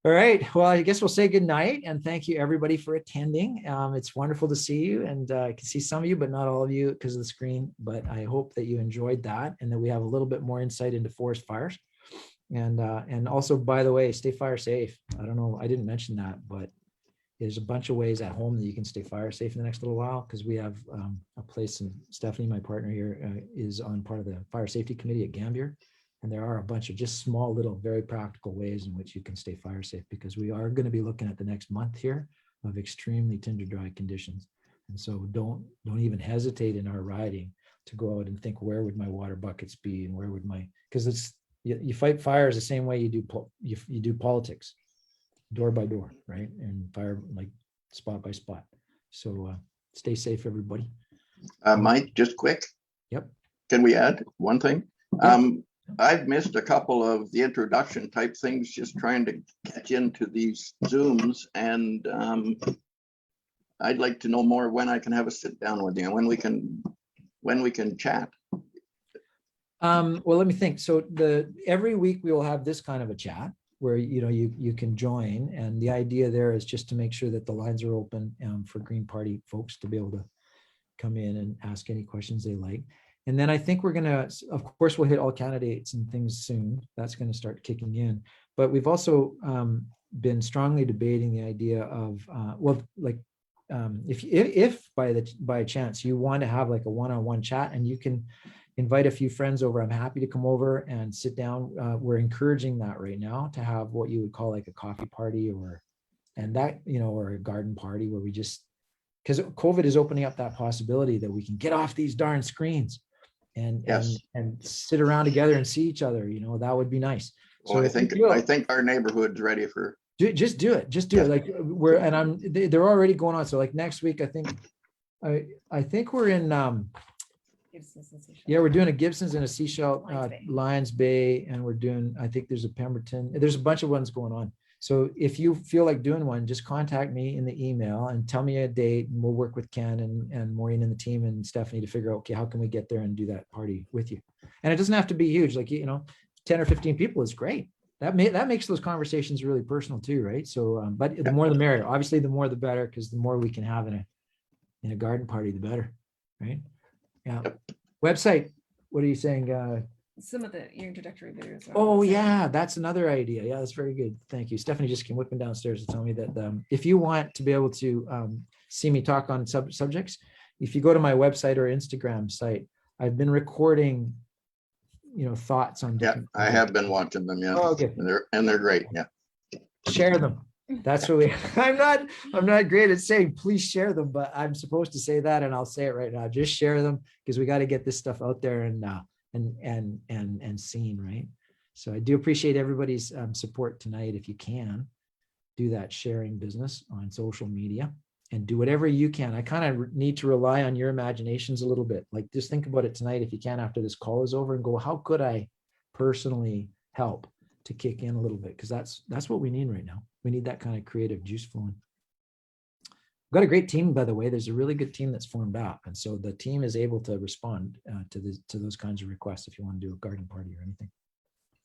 All right. Well, I guess we'll say good night, and thank you everybody for attending. It's wonderful to see you, and I can see some of you, but not all of you because of the screen. But I hope that you enjoyed that, and that we have a little bit more insight into forest fires. And also, by the way, stay fire safe. I don't know, I didn't mention that, but there's a bunch of ways at home that you can stay fire safe in the next little while, because we have a place, and Stephanie, my partner here, is on part of the fire safety committee at Gambier. And there are a bunch of just small, little, very practical ways in which you can stay fire safe, because we are going to be looking at the next month here of extremely tinder dry conditions. And so don't even hesitate in our riding to go out and think, where would my water buckets be, and where would because it's, you fight fires the same way you do politics, door by door, right? And fire like spot by spot. So stay safe, everybody. Mike, just quick. Yep. Can we add one thing? Yeah. I've missed a couple of the introduction type things, just trying to catch into these Zooms, and I'd like to know more when I can have a sit down with you, and when we can chat. Well, let me think. So every week we will have this kind of a chat where you can join, and the idea there is just to make sure that the lines are open for Green Party folks to be able to come in and ask any questions they like. And then I think we're gonna, of course, we'll hit all candidates and things soon. That's going to start kicking in. But we've also been strongly debating the idea of if by chance you want to have like a one-on-one chat, and you can invite a few friends over, I'm happy to come over and sit down. We're encouraging that right now, to have what you would call like a coffee party, or a garden party, where we just, because COVID is opening up that possibility that we can get off these darn screens and sit around together and see each other. That would be nice. Well, So I think our neighborhood's ready for. Just do it. Like they're already going on. So like next week, I think we're in we're doing a Gibson's and a Seashell, Lions Bay, and we're doing, I think there's a Pemberton, there's a bunch of ones going on. So if you feel like doing one, just contact me in the email and tell me a date, and we'll work with Ken and Maureen and the team and Stephanie to figure out, okay, how can we get there and do that party with you? And it doesn't have to be huge, like, 10 or 15 people is great. That makes those conversations really personal too, right? So, but the more the merrier. Obviously, the more the better, because the more we can have in a garden party, the better, right? Yeah. Website. What are you saying? Some of your introductory videos. Oh yeah, that's another idea. Yeah, that's very good. Thank you. Stephanie just came whipping downstairs to tell me that if you want to be able to see me talk on subjects, if you go to my website or Instagram site, I've been recording, thoughts on. Yeah, I have been watching them. Yeah. Oh, okay. And they're great. Yeah. Share them. That's really. I'm not great at saying please share them, but I'm supposed to say that, and I'll say it right now. Just share them, because we got to get this stuff out there and seen, right? So I do appreciate everybody's support tonight. If you can do that sharing business on social media, and do whatever you can. I kind of need to rely on your imaginations a little bit. Like, just think about it tonight, if you can, after this call is over, and go, how could I personally help to kick in a little bit? Because that's what we need right now. We need that kind of creative juice flowing. We've got a great team, by the way. There's a really good team that's formed up, and so the team is able to respond to those kinds of requests if you want to do a garden party or anything.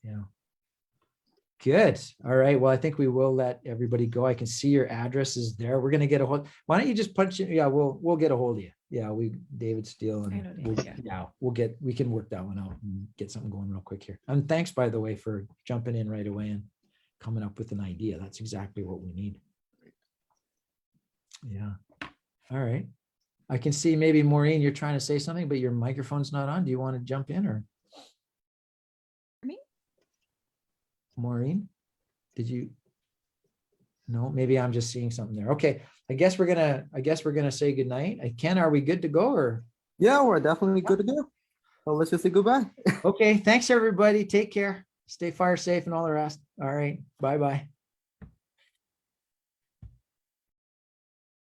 Yeah. Good. All right. Well, I think we will let everybody go. I can see your address is there. We're gonna get a hold. Why don't you just punch it? Yeah, we'll get a hold of you. Yeah, David Steele, and we can work that one out and get something going real quick here. And thanks, by the way, for jumping in right away and coming up with an idea. That's exactly what we need. Yeah. All right. I can see maybe Maureen, you're trying to say something, but your microphone's not on. Do you want to jump in, or? Me? Maureen, did you? No, maybe I'm just seeing something there. Okay. I guess we're gonna say goodnight. Ken, are we good to go, or? Yeah, we're definitely good to go. Well, let's just say goodbye. Okay, thanks, everybody. Take care. Stay fire safe and all the rest. All right. Bye-bye.